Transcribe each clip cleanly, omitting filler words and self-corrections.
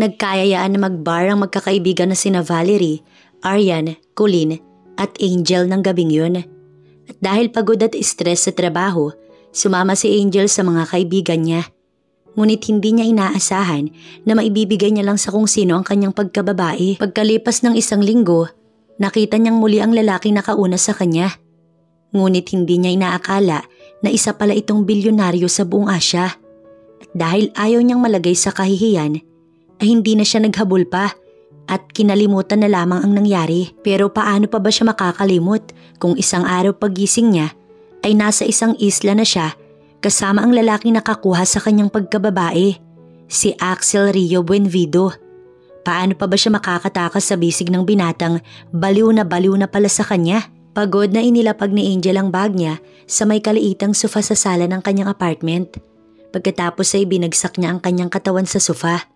Nagkayayaan na mag-bar ang magkakaibigan na sina Valerie, Aryan, Colleen at Angel ng gabing yun. At dahil pagod at stress sa trabaho, sumama si Angel sa mga kaibigan niya. Ngunit hindi niya inaasahan na maibibigay niya lang sa kung sino ang kanyang pagkababae. Pagkalipas ng 1 linggo, nakita niyang muli ang lalaking nakauna sa kanya. Ngunit hindi niya inaakala na isa pala itong bilyonaryo sa buong Asya. At dahil ayaw niyang malagay sa kahihiyan, ay hindi na siya naghabol pa at kinalimutan na lamang ang nangyari. Pero paano pa ba siya makakalimot kung isang araw pagising niya ay nasa isang isla na siya kasama ang lalaking nakakuha sa kanyang pagkababae, si Axel Rio Buenvido. Paano pa ba siya makakatakas sa bisig ng binatang baliw na pala sa kanya? Pagod na inilapag ni Angel ang bag niya sa may kaliitang sofa sa sala ng kanyang apartment. Pagkatapos ay binagsak niya ang kanyang katawan sa sofa.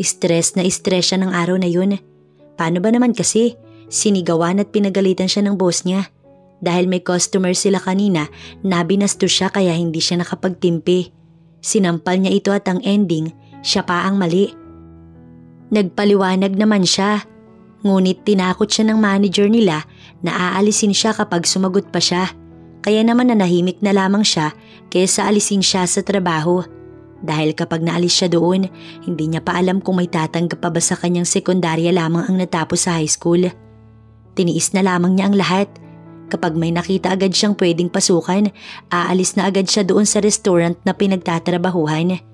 Stress siya ng araw na yun. Paano ba naman kasi? Sinigawan at pinagalitan siya ng boss niya. Dahil may customer sila kanina, nabinastos siya kaya hindi siya nakapagtimpi. Sinampal niya ito at ang ending, siya pa ang mali. Nagpaliwanag naman siya. Ngunit tinakot siya ng manager nila na aalisin siya kapag sumagot pa siya. Kaya naman nanahimik na lamang siya kaysa alisin siya sa trabaho. Dahil kapag naalis siya doon, hindi niya pa alam kung may tatanggap pa ba sa kanyang sekundarya lamang ang natapos sa high school. Tiniis na lamang niya ang lahat. Kapag may nakita agad siyang pwedeng pasukan, aalis na agad siya doon sa restaurant na pinagtatrabahuhan.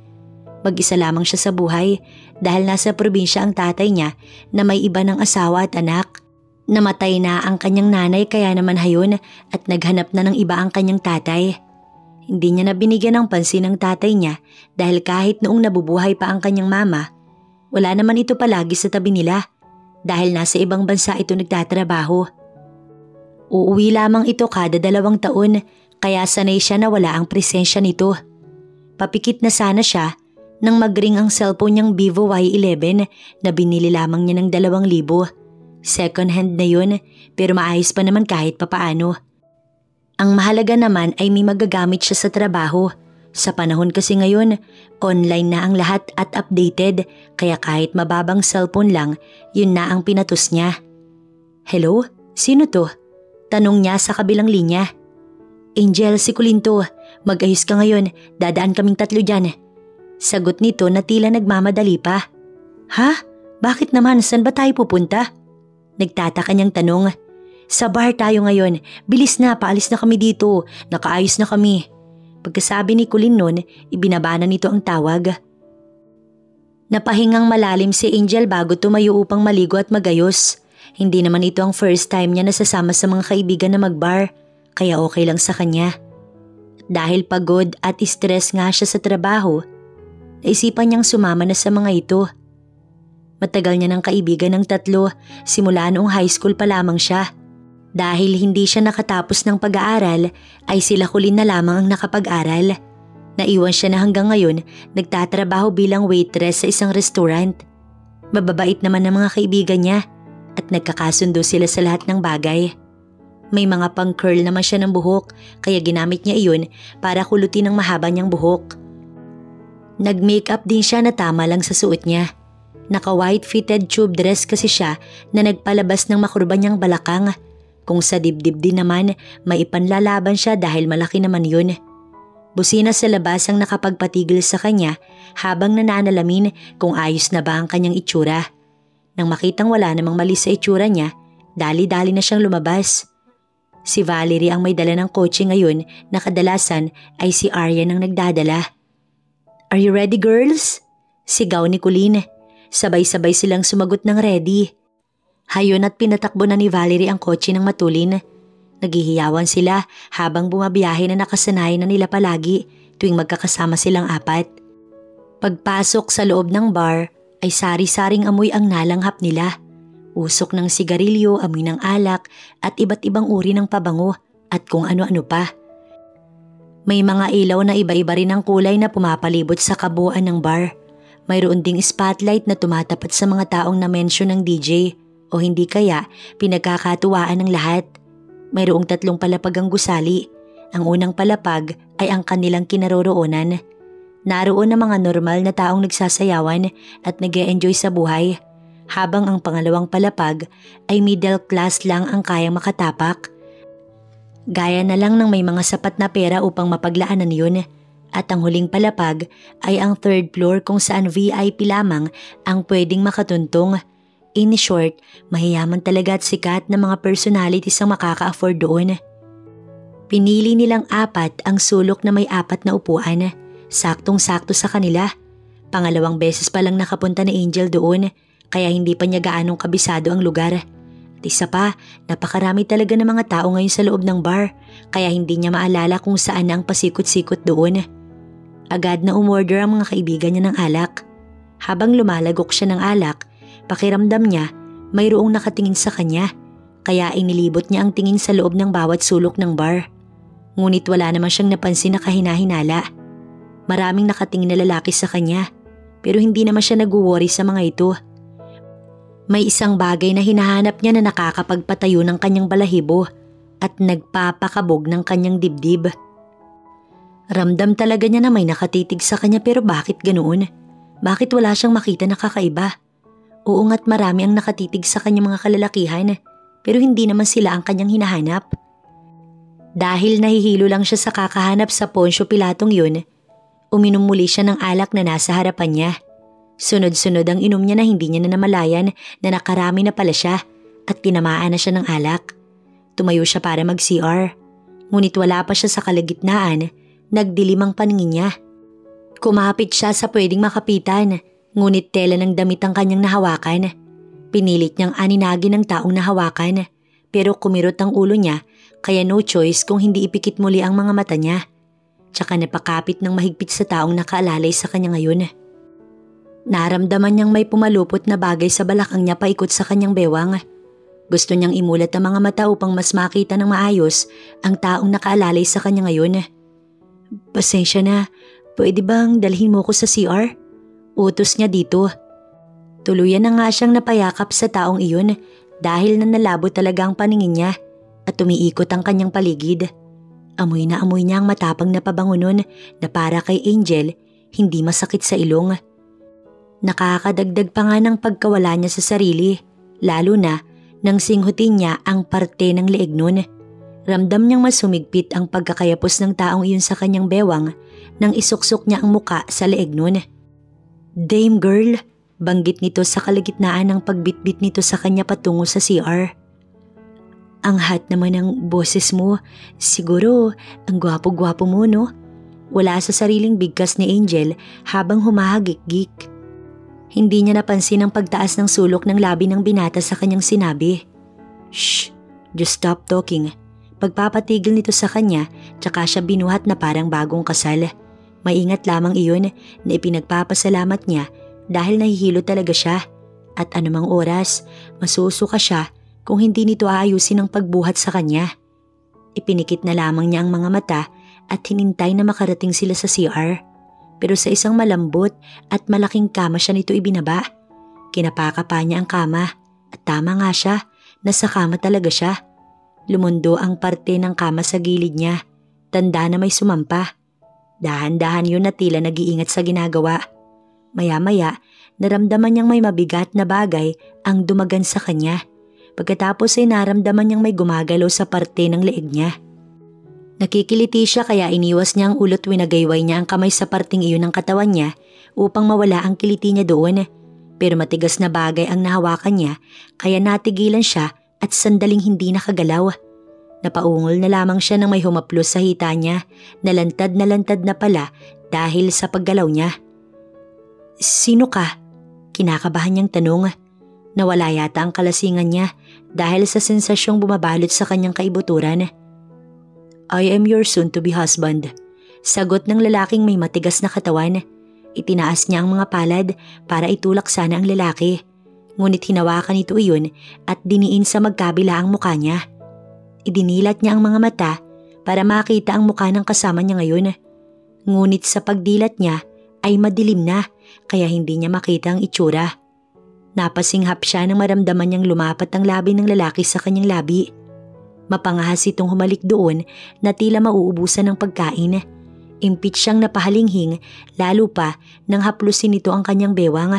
Mag-isa lamang siya sa buhay dahil nasa probinsya ang tatay niya na may iba ng asawa at anak. Namatay na ang kanyang nanay kaya naman hayon at naghanap na ng iba ang kanyang tatay. Hindi niya na binigyan ng pansin ng tatay niya dahil kahit noong nabubuhay pa ang kanyang mama, wala naman ito palagi sa tabi nila dahil nasa ibang bansa ito nagtatrabaho. Uuwi lamang ito kada 2 taon kaya sanay siya na wala ang presensya nito. Papikit na sana siya nang mag-ring ang cellphone niyang Vivo Y11 na binili lamang niya ng 2,000. Second hand na yun pero maayos pa naman kahit papaano. Ang mahalaga naman ay may magagamit siya sa trabaho. Sa panahon kasi ngayon, online na ang lahat at updated kaya kahit mababang cellphone lang, yun na ang pinatus niya. Hello? Sino to? Tanong niya sa kabilang linya. Angel, si Kulinto. Mag-ayos ka ngayon, dadaan kaming 3 dyan. Sagot nito na tila nagmamadali pa. Ha? Bakit naman? Saan ba tayo pupunta? Nagtataka niyang tanong. Sa bar tayo ngayon. Bilis na, paalis na kami dito. Nakaayos na kami. Pagkasabi ni Colleen nun, ibinaba na nito ang tawag. Napahingang malalim si Angel bago tumayo upang maligo at magayos. Hindi naman ito ang first time niya nasasama sa mga kaibigan na magbar, kaya okay lang sa kanya. Dahil pagod at stress nga siya sa trabaho, naisipan niyang sumama na sa mga ito. Matagal niya ng kaibigan ng 3, simula noong high school pa lamang siya. Dahil hindi siya nakatapos ng pag-aaral, ay sila Colleen na lamang ang nakapag-aral. Naiwan siya na hanggang ngayon nagtatrabaho bilang waitress sa isang restaurant. Mababait naman ng mga kaibigan niya at nagkakasundo sila sa lahat ng bagay. May mga pang-curl naman siya ng buhok kaya ginamit niya iyon para kulutin ang mahaba niyang buhok. Nag-makeup din siya na tama lang sa suot niya. Naka-white fitted tube dress kasi siya na nagpalabas ng makurba niyang balakang. Kung sa dibdib din naman, may ipanlalaban siya dahil malaki naman yun. Busina sa labas ang nakapagpatigil sa kanya habang nananalamin kung ayos na ba ang kanyang itsura. Nang makitang wala namang mali sa itsura niya, dali-dali na siyang lumabas. Si Valerie ang may dala ng kotse ngayon na kadalasan ay si Aryan ang nagdadala. Are you ready, girls? Sigaw ni Colleen. Sabay-sabay silang sumagot ng ready. Hayon at pinatakbo na ni Valerie ang kotse ng matulin. Naghihiyawan sila habang bumabiyahe na nakasanayan na nila palagi tuwing magkakasama silang 4. Pagpasok sa loob ng bar ay sari-saring amoy ang nalanghap nila. Usok ng sigarilyo, amoy ng alak at iba't ibang uri ng pabango at kung ano-ano pa. May mga ilaw na iba-iba rin ang kulay na pumapalibot sa kabuuan ng bar. Mayroon ding spotlight na tumatapat sa mga taong na-mention ng DJ o hindi kaya pinagkakatuwaan ng lahat. Mayroong 3 palapag ang gusali. Ang unang palapag ay ang kanilang kinaroroonan. Naroon ang mga normal na taong nagsasayawan at nag-e-enjoy sa buhay, habang ang pangalawang palapag ay middle class lang ang kayang makatapak. Gaya na lang ng may mga sapat na pera upang mapaglaanan yun. At ang huling palapag ay ang third floor kung saan VIP lamang ang pwedeng makatuntong. In short, mahiyaman talaga at sikat na mga personalities ang makaka-afford doon. Pinili nilang 4 ang sulok na may 4 na upuan. Saktong-sakto sa kanila. Pangalawang beses pa lang nakapunta ni Angel doon, kaya hindi pa niya gaanong kabisado ang lugar. At isa pa, napakarami talaga ng mga tao ngayon sa loob ng bar, kaya hindi niya maalala kung saan na ang pasikot-sikot doon. Agad na umorder ang mga kaibigan niya ng alak. Habang lumalagok siya ng alak, pakiramdam niya mayroong nakatingin sa kanya, kaya inilibot niya ang tingin sa loob ng bawat sulok ng bar. Ngunit wala naman siyang napansin na kahina-hinala. Maraming nakatingin na lalaki sa kanya, pero hindi naman siya nag-worry sa mga ito. May isang bagay na hinahanap niya na nakakapagpatayo ng kanyang balahibo at nagpapakabog ng kanyang dibdib. Ramdam talaga niya na may nakatitig sa kanya, pero bakit ganoon? Bakit wala siyang makita na kakaiba? Oo nga't marami ang nakatitig sa kanyang mga kalalakihan, pero hindi naman sila ang kanyang hinahanap. Dahil nahihilo lang siya sa kakahanap sa Poncio Pilatong yun, uminom muli siya ng alak na nasa harapan niya. Sunod-sunod ang inom niya na hindi niya na namalayan na nakarami na pala siya at tinamaan na siya ng alak. Tumayo siya para mag-CR, ngunit wala pa siya sa kalagitnaan, nagdilim ang paningin niya. Kumapit siya sa pwedeng makapitan, ngunit tela ng damit ang kanyang nahawakan. Pinilit niyang aninagin ng taong nahawakan, pero kumirot ang ulo niya, kaya no choice kung hindi ipikit muli ang mga mata niya. Tsaka napakapit ng mahigpit sa taong nakaalalay sa kanya ngayon. Naramdaman niyang may pumalupot na bagay sa balakang niya paikot sa kanyang bewang. Gusto niyang imulat ang mga mata upang mas makita ng maayos ang taong nakaalalay sa kanya ngayon. Pasensya na, pwede bang dalhin mo ko sa CR? Utos niya dito. Tuluyan na nga siyang napayakap sa taong iyon dahil nanalabo talaga ang paningin niya at umiikot ang kanyang paligid. Amoy na amoy niya ang matapang na pabango nun na para kay Angel, hindi masakit sa ilong. Nakakadagdag pa nga ng pagkawala niya sa sarili, lalo na nang singhutin niya ang parte ng leeg nun. Ramdam niyang mas humigpit ang pagkakayapos ng taong iyon sa kanyang bewang nang isuksok niya ang muka sa leeg nun. "Dame girl," banggit nito sa kalagitnaan ng pagbitbit nito sa kanya patungo sa CR. "Ang hot naman ng boses mo, siguro ang gwapo-gwapo mo, no?" Wala sa sariling bigkas ni Angel habang humahagik-gik. Hindi niya napansin ang pagtaas ng sulok ng labi ng binata sa kanyang sinabi. "Shh, just stop talking." Pagpapatigil nito sa kanya, tsaka siya binuhat na parang bagong kasal. Maingat lamang iyon na ipinagpapasalamat niya dahil nahihilo talaga siya. At anumang oras, masusuka siya kung hindi nito aayusin ang pagbuhat sa kanya. Ipinikit na lamang niya ang mga mata at hinintay na makarating sila sa CR. Pero sa isang malambot at malaking kama siya nito ibinaba. Kinapaka pa niya ang kama at tama nga siya, nasa kama talaga siya. Lumundo ang parte ng kama sa gilid niya, tanda na may sumampa. Dahan-dahan yun na tila nag-iingat sa ginagawa. Maya-maya, naramdaman niyang may mabigat na bagay ang dumagan sa kanya. Pagkatapos ay naramdaman niyang may gumagalaw sa parte ng leeg niya. Nakikiliti siya kaya iniwas niya ang ulo't winagayway niya ang kamay sa parting iyon ng katawan niya upang mawala ang kiliti niya doon. Pero matigas na bagay ang nahawakan niya kaya natigilan siya at sandaling hindi nakagalaw. Napaungol na lamang siya nang may humaplos sa hita niya na lantad na pala dahil sa paggalaw niya. "Sino ka?" Kinakabahan niyang tanong. Nawala yata ang kalasingan niya dahil sa sensasyong bumabalot sa kanyang kaibuturan. "I am your soon-to-be husband," sagot ng lalaking may matigas na katawan. Itinaas niya ang mga palad para itulak sana ang lalaki. Ngunit hinawakan nito iyon at diniin sa magkabila ang muka niya. Idinilat niya ang mga mata para makita ang muka ng kasama niya ngayon. Ngunit sa pagdilat niya ay madilim na kaya hindi niya makita ang itsura. Napasinghap siya nang maramdaman niyang lumapat ang labi ng lalaki sa kanyang labi. Mapangahas itong humalik doon na tila mauubusan ng pagkain. Impit siyang napahalinghing lalo pa nang haplusin nito ang kanyang bewang.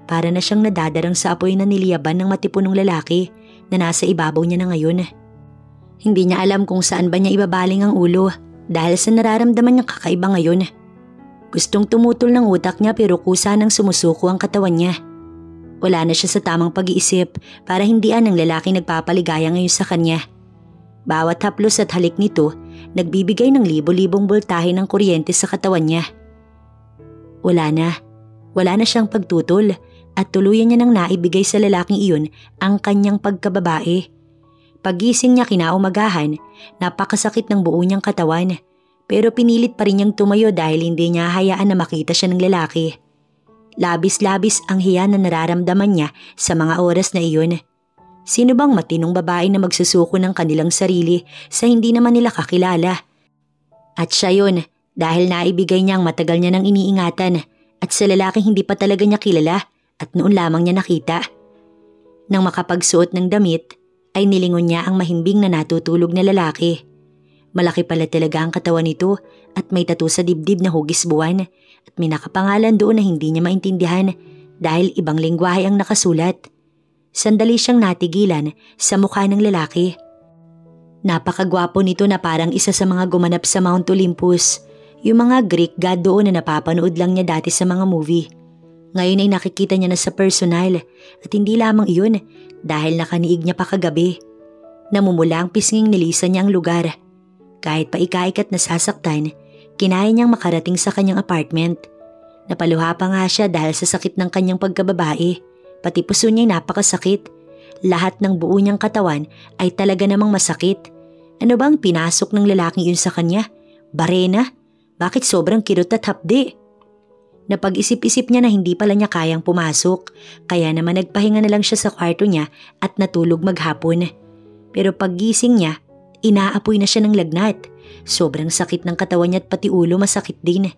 Para na siyang nadadarang sa apoy na niliyaban ng matipunong lalaki na nasa ibabaw niya na ngayon. Hindi niya alam kung saan ba niya ibabaling ang ulo dahil sa nararamdaman niyang kakaiba ngayon. Gustong tumutol ng utak niya pero kusa nang sumusuko ang katawan niya. Wala na siya sa tamang pag-iisip para hindian ng lalaki nagpapaligaya ngayon sa kanya. Bawat haplos at halik nito nagbibigay ng libo-libong boltahe ng kuryente sa katawan niya. Wala na siyang pagtutol at tuluyan niya nang naibigay sa lalaking iyon ang kanyang pagkababae. Pagising niya kinaumagahan, napakasakit ng buo niyang katawan pero pinilit pa rin niyang tumayo dahil hindi niya hayaan na makita siya ng lalaki. Labis-labis ang hiya na nararamdaman niya sa mga oras na iyon. Sino bang matinong babae na magsusuko ng kanilang sarili sa hindi naman nila kakilala? At siya yun dahil naibigay niya ang matagal niya nang iniingatan at sa lalaking hindi pa talaga niya kilala at noon lamang niya nakita. Nang makapagsuot ng damit ay nilingon niya ang mahimbing na natutulog na lalaki. Malaki pala talaga ang katawan nito at may tattoo sa dibdib na hugis buwan at may nakapangalan doon na hindi niya maintindihan dahil ibang lengguwahe ang nakasulat. Sandali siyang natigilan sa mukha ng lalaki. Napakagwapo nito na parang isa sa mga gumanap sa Mount Olympus, yung mga Greek god doon na napapanood lang niya dati sa mga movie. Ngayon ay nakikita niya na sa personal at hindi lamang iyon dahil nakaniig niya pa kagabi. Namumula ang pisnging nilisan niya ang lugar. Kahit pa ika-ikat nasasaktan, kinaya niyang makarating sa kanyang apartment. Napaluha pa nga siya dahil sa sakit ng kanyang pagkababae. Pati puso niya'y napakasakit. Lahat ng buo niyang katawan ay talaga namang masakit. Ano bang pinasok ng lalaking yun sa kanya? Barena? Bakit sobrang kirot at hapdi? Napag-isip-isip niya na hindi pala niya kayang pumasok, kaya naman nagpahinga na lang siya sa kwarto niya at natulog maghapon. Pero paggising niya, inaapoy na siya ng lagnat. Sobrang sakit ng katawan niya at pati ulo masakit din.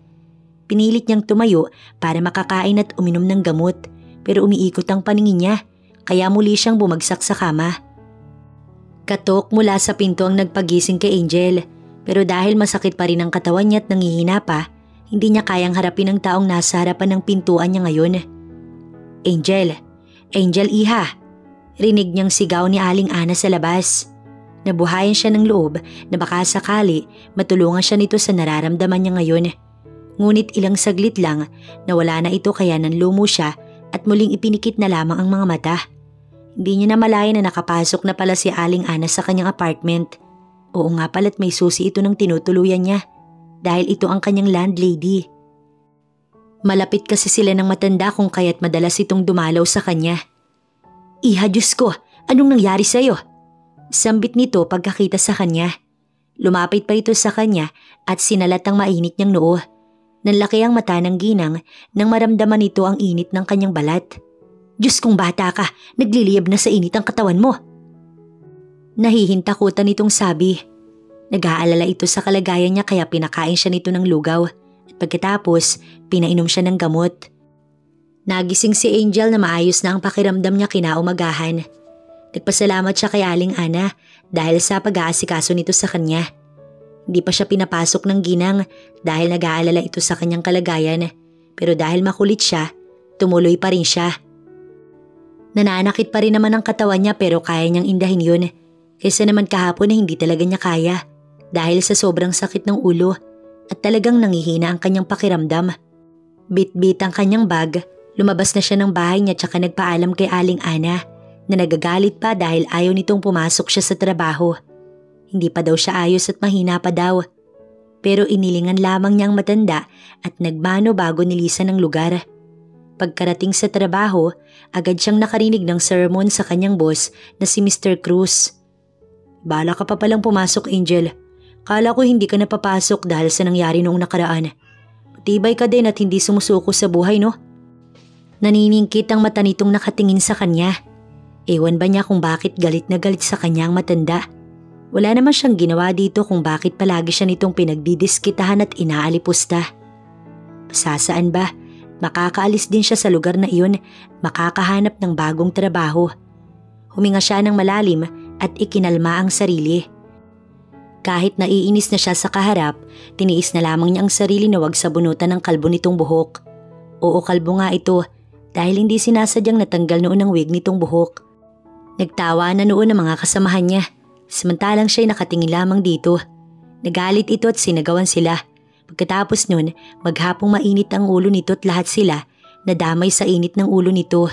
Pinilit niyang tumayo para makakain at uminom ng gamot, pero umiikot ang paningin niya, kaya muli siyang bumagsak sa kama. Katok mula sa pinto ang nagpagising kay Angel, pero dahil masakit pa rin ang katawan niya at nangihina pa, hindi niya kayang harapin ang taong nasa harapan ng pintuan niya ngayon. Angel! Angel, iha! Rinig niyang sigaw ni Aling Ana sa labas. Nabuhayan siya ng loob na baka sakali matulungan siya nito sa nararamdaman niya ngayon. Ngunit ilang saglit lang nawala na ito kaya nanlumo siya at muling ipinikit na lamang ang mga mata. Hindi niya namalayan na nakapasok na pala si Aling Ana sa kanyang apartment. Oo nga pala't may susi ito ng tinutuluyan niya dahil ito ang kanyang landlady. Malapit kasi sila ng matanda kung kaya't madalas itong dumalaw sa kanya. Iha, Diyos ko, anong nangyari sa'yo? Sambit nito pagkakita sa kanya. Lumapit pa ito sa kanya at sinalat ang mainit niyang noo. Nanlaki ang mata ng ginang nang maramdaman nito ang init ng kanyang balat. Diyos kong bata ka, nagliliyab na sa init ang katawan mo. Nahihintakutan nitong sabi. Nag-aalala ito sa kalagayan niya kaya pinakain siya nito ng lugaw at pagkatapos pinainom siya ng gamot. Nagising si Angel na maayos na ang pakiramdam niya kinaumagahan. Nagpasalamat siya kay Aling Ana dahil sa pag-aasikaso nito sa kanya. Hindi pa siya pinapasok ng ginang dahil nag-aalala ito sa kanyang kalagayan, pero dahil makulit siya, tumuloy pa rin siya. Nananakit pa rin naman ang katawan niya pero kaya niyang indahin yun, kaysa naman kahapon na hindi talaga niya kaya dahil sa sobrang sakit ng ulo at talagang nangihina ang kanyang pakiramdam. Bit-bit ang kanyang bag, lumabas na siya ng bahay niya tsaka nagpaalam kay Aling Ana na nagagalit pa dahil ayaw nitong pumasok siya sa trabaho. Hindi pa daw siya ayos at mahina pa daw. Pero inilingan lamang niya ang matanda at nagmano bago nilisan ang lugar. Pagkarating sa trabaho, agad siyang nakarinig ng sermon sa kanyang boss na si Mr. Cruz. Bala ka pa palang pumasok, Angel. Kala ko hindi ka napapasok dahil sa nangyari noong nakaraan. Matibay ka din at hindi sumusuko sa buhay, no? Naniningkit ang mata nitong nakatingin sa kanya. Ewan ba niya kung bakit galit na galit sa kanya ang matanda? Wala naman siyang ginawa dito kung bakit palagi siya nitong pinagdidiskitahan at inaalipusta. Sasaan ba? Makakaalis din siya sa lugar na iyon, makakahanap ng bagong trabaho. Huminga siya ng malalim at ikinalma ang sarili. Kahit naiinis na siya sa kaharap, tiniis na lamang niya ang sarili na wag sabunutan ng kalbo nitong buhok. Oo, kalbo nga ito dahil hindi sinasadyang natanggal noon ang wig nitong buhok. Nagtawa na noon ang mga kasamahan niya, samantalang siya'y nakatingin lamang dito. Nagalit ito at sinagawan sila. Pagkatapos nun, maghapong mainit ang ulo nito at lahat sila nadamay sa init ng ulo nito.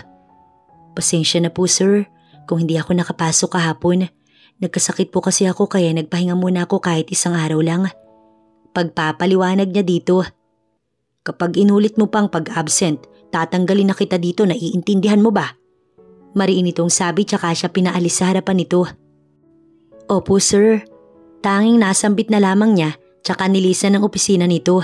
Pasensya na po sir, kung hindi ako nakapasok kahapon. Nagkasakit po kasi ako kaya nagpahinga muna ako kahit isang araw lang. Pagpapaliwanag niya dito. Kapag inulit mo pang pag-absent, tatanggalin na kita dito, naiintindihan mo ba? Mariin itong sabi tsaka siya pinaalis sa harapan nito. Opo sir, tanging nasambit na lamang niya tsaka nilisan ng opisina nito.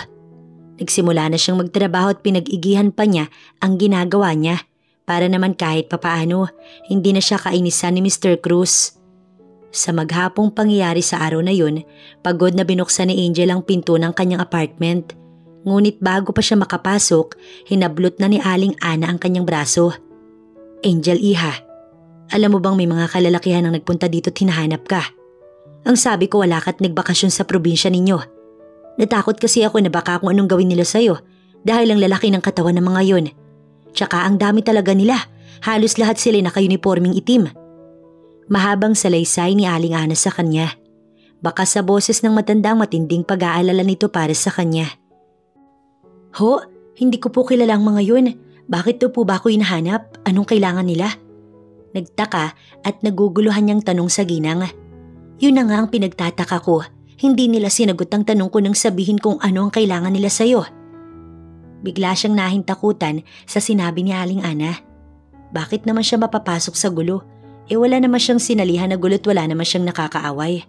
Nagsimula na siyang magtrabaho at pinag-igihan pa niya ang ginagawa niya para naman kahit papaano hindi na siya kainisan ni Mr. Cruz. Sa maghapong pangyayari sa araw na yun, pagod na binuksan ni Angel ang pinto ng kanyang apartment. Ngunit bago pa siya makapasok, hinablot na ni Aling Ana ang kanyang braso. Angel iha, alam mo bang may mga kalalakihan ang nagpunta dito at hinahanap ka? Ang sabi ko wala ka't nagbakasyon sa probinsya ninyo. Natakot kasi ako na baka kung anong gawin nila sa'yo dahil ang lalaki ng katawan ng mga yon. Tsaka ang dami talaga nila, halos lahat sila naka-uniforming itim. Mahabang salaysay ni Aling Ana sa kanya. Baka sa boses ng matandang matinding pag-aalala nito para sa kanya. Ho, hindi ko po kilala ang mga yun. Bakit daw po ba ako hinahanap? Anong kailangan nila? Nagtaka at naguguluhan niyang tanong sa ginang. Yun na nga ang pinagtataka ko. Hindi nila sinagot ang tanong ko nang sabihin kung ano ang kailangan nila sa'yo. Bigla siyang nahintakutan sa sinabi ni Aling Ana. Bakit naman siya mapapasok sa gulo? Wala naman siyang sinalihan na gulo't wala naman siyang nakakaaway.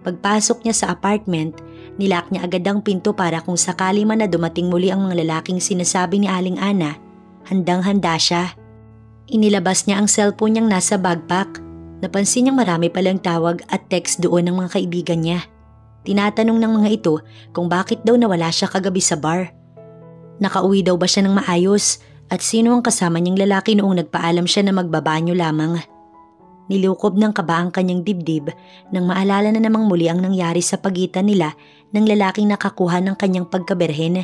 Pagpasok niya sa apartment, nilak niya agad ang pinto para kung sakali man na dumating muli ang mga lalaking sinasabi ni Aling Ana, handang-handa siya. Inilabas niya ang cellphone niyang nasa backpack. Napansin niyang marami palang tawag at text doon ng mga kaibigan niya. Tinatanong ng mga ito kung bakit daw nawala siya kagabi sa bar. Nakauwi daw ba siya ng maayos at sino ang kasama niyang lalaki noong nagpaalam siya na magbabanyo lamang. Nilukob ng kaba ang kanyang dibdib nang maalala na namang muli ang nangyari sa pagitan nila ng lalaking nakakuha ng kanyang pagkaberhen.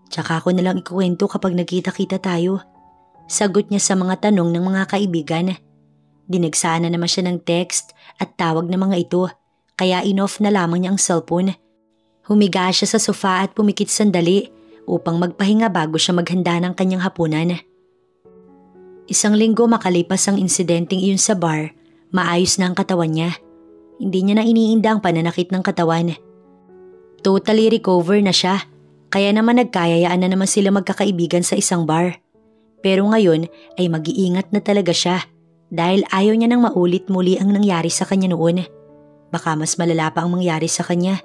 Tsaka ako nalang ikuwento kapag nagkita-kita tayo. Sagot niya sa mga tanong ng mga kaibigan. Dinagsana naman siya ng text at tawag ng mga ito kaya in-off na lamang niya ang cellphone. Humiga siya sa sofa at pumikit sandali upang magpahinga bago siya maghanda ng kanyang hapunan. Isang linggo makalipas ang insidenteng iyon sa bar, maayos na ang katawan niya. Hindi niya na iniinda ang pananakit ng katawan. Totally recover na siya, kaya naman nagkayayaan na naman sila magkakaibigan sa isang bar. Pero ngayon ay mag-iingat na talaga siya dahil ayaw niya nang maulit muli ang nangyari sa kanya noon. Baka mas malala pa ang mangyari sa kanya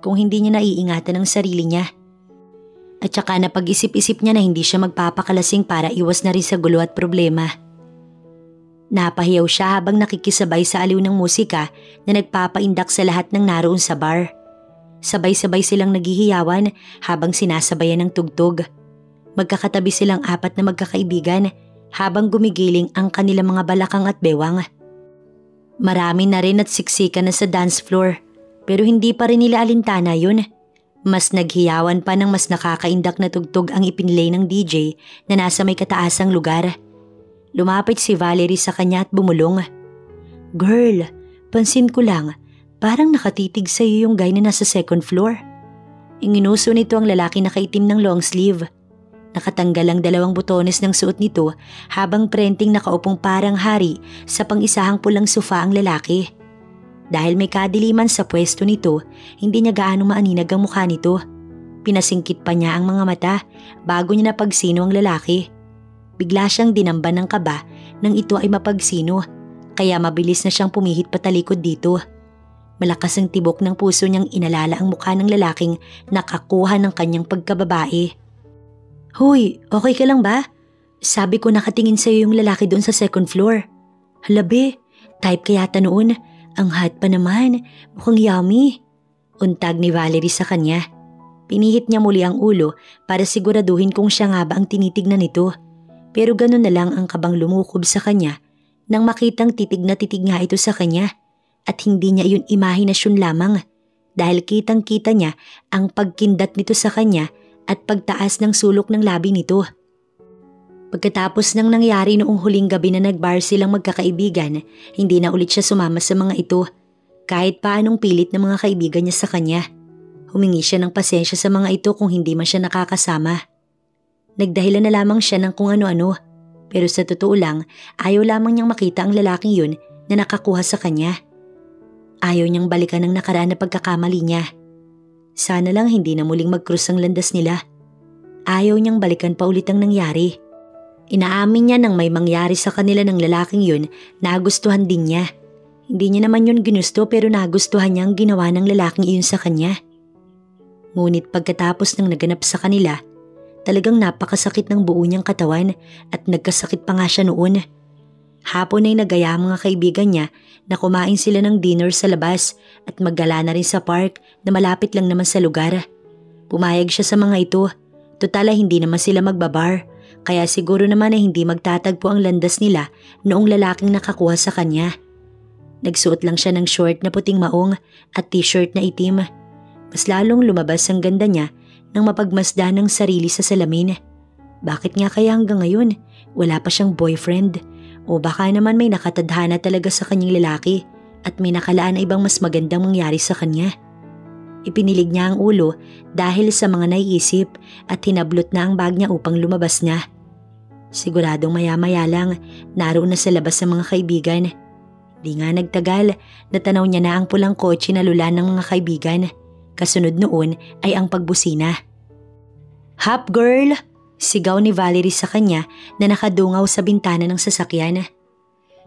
kung hindi niya naiingatan ang sarili niya. At saka napag-isip-isip niya na hindi siya magpapakalasing para iwas na rin sa gulo at problema. Napahiyaw siya habang nakikisabay sa aliw ng musika na nagpapaindak sa lahat ng naroon sa bar. Sabay-sabay silang naghihiyawan habang sinasabayan ng tugtog. Magkakatabi silang apat na magkakaibigan habang gumigiling ang kanilang mga balakang at bewang. Marami na rin at siksikan na sa dance floor pero hindi pa rin nila alintana yun. Mas naghiyawan pa ng mas nakakaindak na tugtog ang ipinlay ng DJ na nasa may kataasang lugar. Lumapit si Valerie sa kanya at bumulong. Girl, pansin ko lang, parang nakatitig sa iyo yung guy na nasa second floor. Inginuso nito ang lalaki na kaitim ng long sleeve. Nakatanggal ang 2 butones ng suot nito habang prenting nakaupong parang hari sa pang-isahang pulang sofa ang lalaki. Dahil may kadiliman sa pwesto nito, hindi niya gaano maaninag ang mukha nito. Pinasingkit pa niya ang mga mata bago niya napagsino ang lalaki. Bigla siyang dinamban ng kaba nang ito ay mapagsino, kaya mabilis na siyang pumihit patalikod dito. Malakas ang tibok ng puso niyang inalala ang mukha ng lalaking nakakuha ng kanyang pagkababae. Hoy, okay ka lang ba? Sabi ko nakatingin sa'yo yung lalaki doon sa second floor. Halabe, type kaya yata noon. Ang hot pa naman, mukhang yummy. Untag ni Valerie sa kanya. Pinihit niya muli ang ulo para siguraduhin kung siya nga ba ang tinitignan nito. Pero ganun na lang ang kabang lumukob sa kanya nang makitang titig na titig nga ito sa kanya. at hindi niya iyon imahinasyon lamang dahil kitang-kita niya ang pagkindat nito sa kanya at pagtaas ng sulok ng labi nito. Pagkatapos ng nangyari noong huling gabi na nagbar silang magkakaibigan, hindi na ulit siya sumama sa mga ito kahit paanong pilit ng mga kaibigan niya sa kanya. Humingi siya ng pasensya sa mga ito kung hindi man siya nakakasama. Nagdahilan na lamang siya ng kung ano-ano, pero sa totoo lang ayaw lamang niyang makita ang lalaking yun na nakakuha sa kanya. Ayaw niyang balikan ang nakaraan na pagkakamali niya. Sana lang hindi na muling mag-cross ang landas nila. Ayaw niyang balikan pa ulit ang nangyari. Inaamin niya nang may mangyari sa kanila ng lalaking yun, nagustuhan din niya. Hindi niya naman yun ginusto pero nagustuhan niya ang ginawa ng lalaking iyon sa kanya. Ngunit pagkatapos ng naganap sa kanila, talagang napakasakit ng buo niyang katawan at nagkasakit pa nga siya noon. Hapon ay nagaya ang mga kaibigan niya na kumain sila ng dinner sa labas at maggala na rin sa park na malapit lang naman sa lugar. Pumayag siya sa mga ito, total ay hindi naman sila magbabar. Kaya siguro naman ay hindi magtatagpo ang landas nila noong lalaking nakakuha sa kanya. Nagsuot lang siya ng short na puting maong at t-shirt na itim. Mas lalong lumabas ang ganda niya nang mapagmasdan ng sarili sa salamin. Bakit nga kaya hanggang ngayon wala pa siyang boyfriend? O baka naman may nakatadhana talaga sa kanyang lalaki at may nakalaan na ibang mas magandang mangyari sa kanya. Ipinilig niya ang ulo dahil sa mga naiisip at hinablot na ang bag niya upang lumabas na. Siguradong maya-maya lang naroon na sa labas ng mga kaibigan. Di nga nagtagal, natanaw niya na ang pulang kotse na lulan ng mga kaibigan. Kasunod noon ay ang pagbusina. "Hop girl!" Sigaw ni Valerie sa kanya na nakadungaw sa bintana ng sasakyan.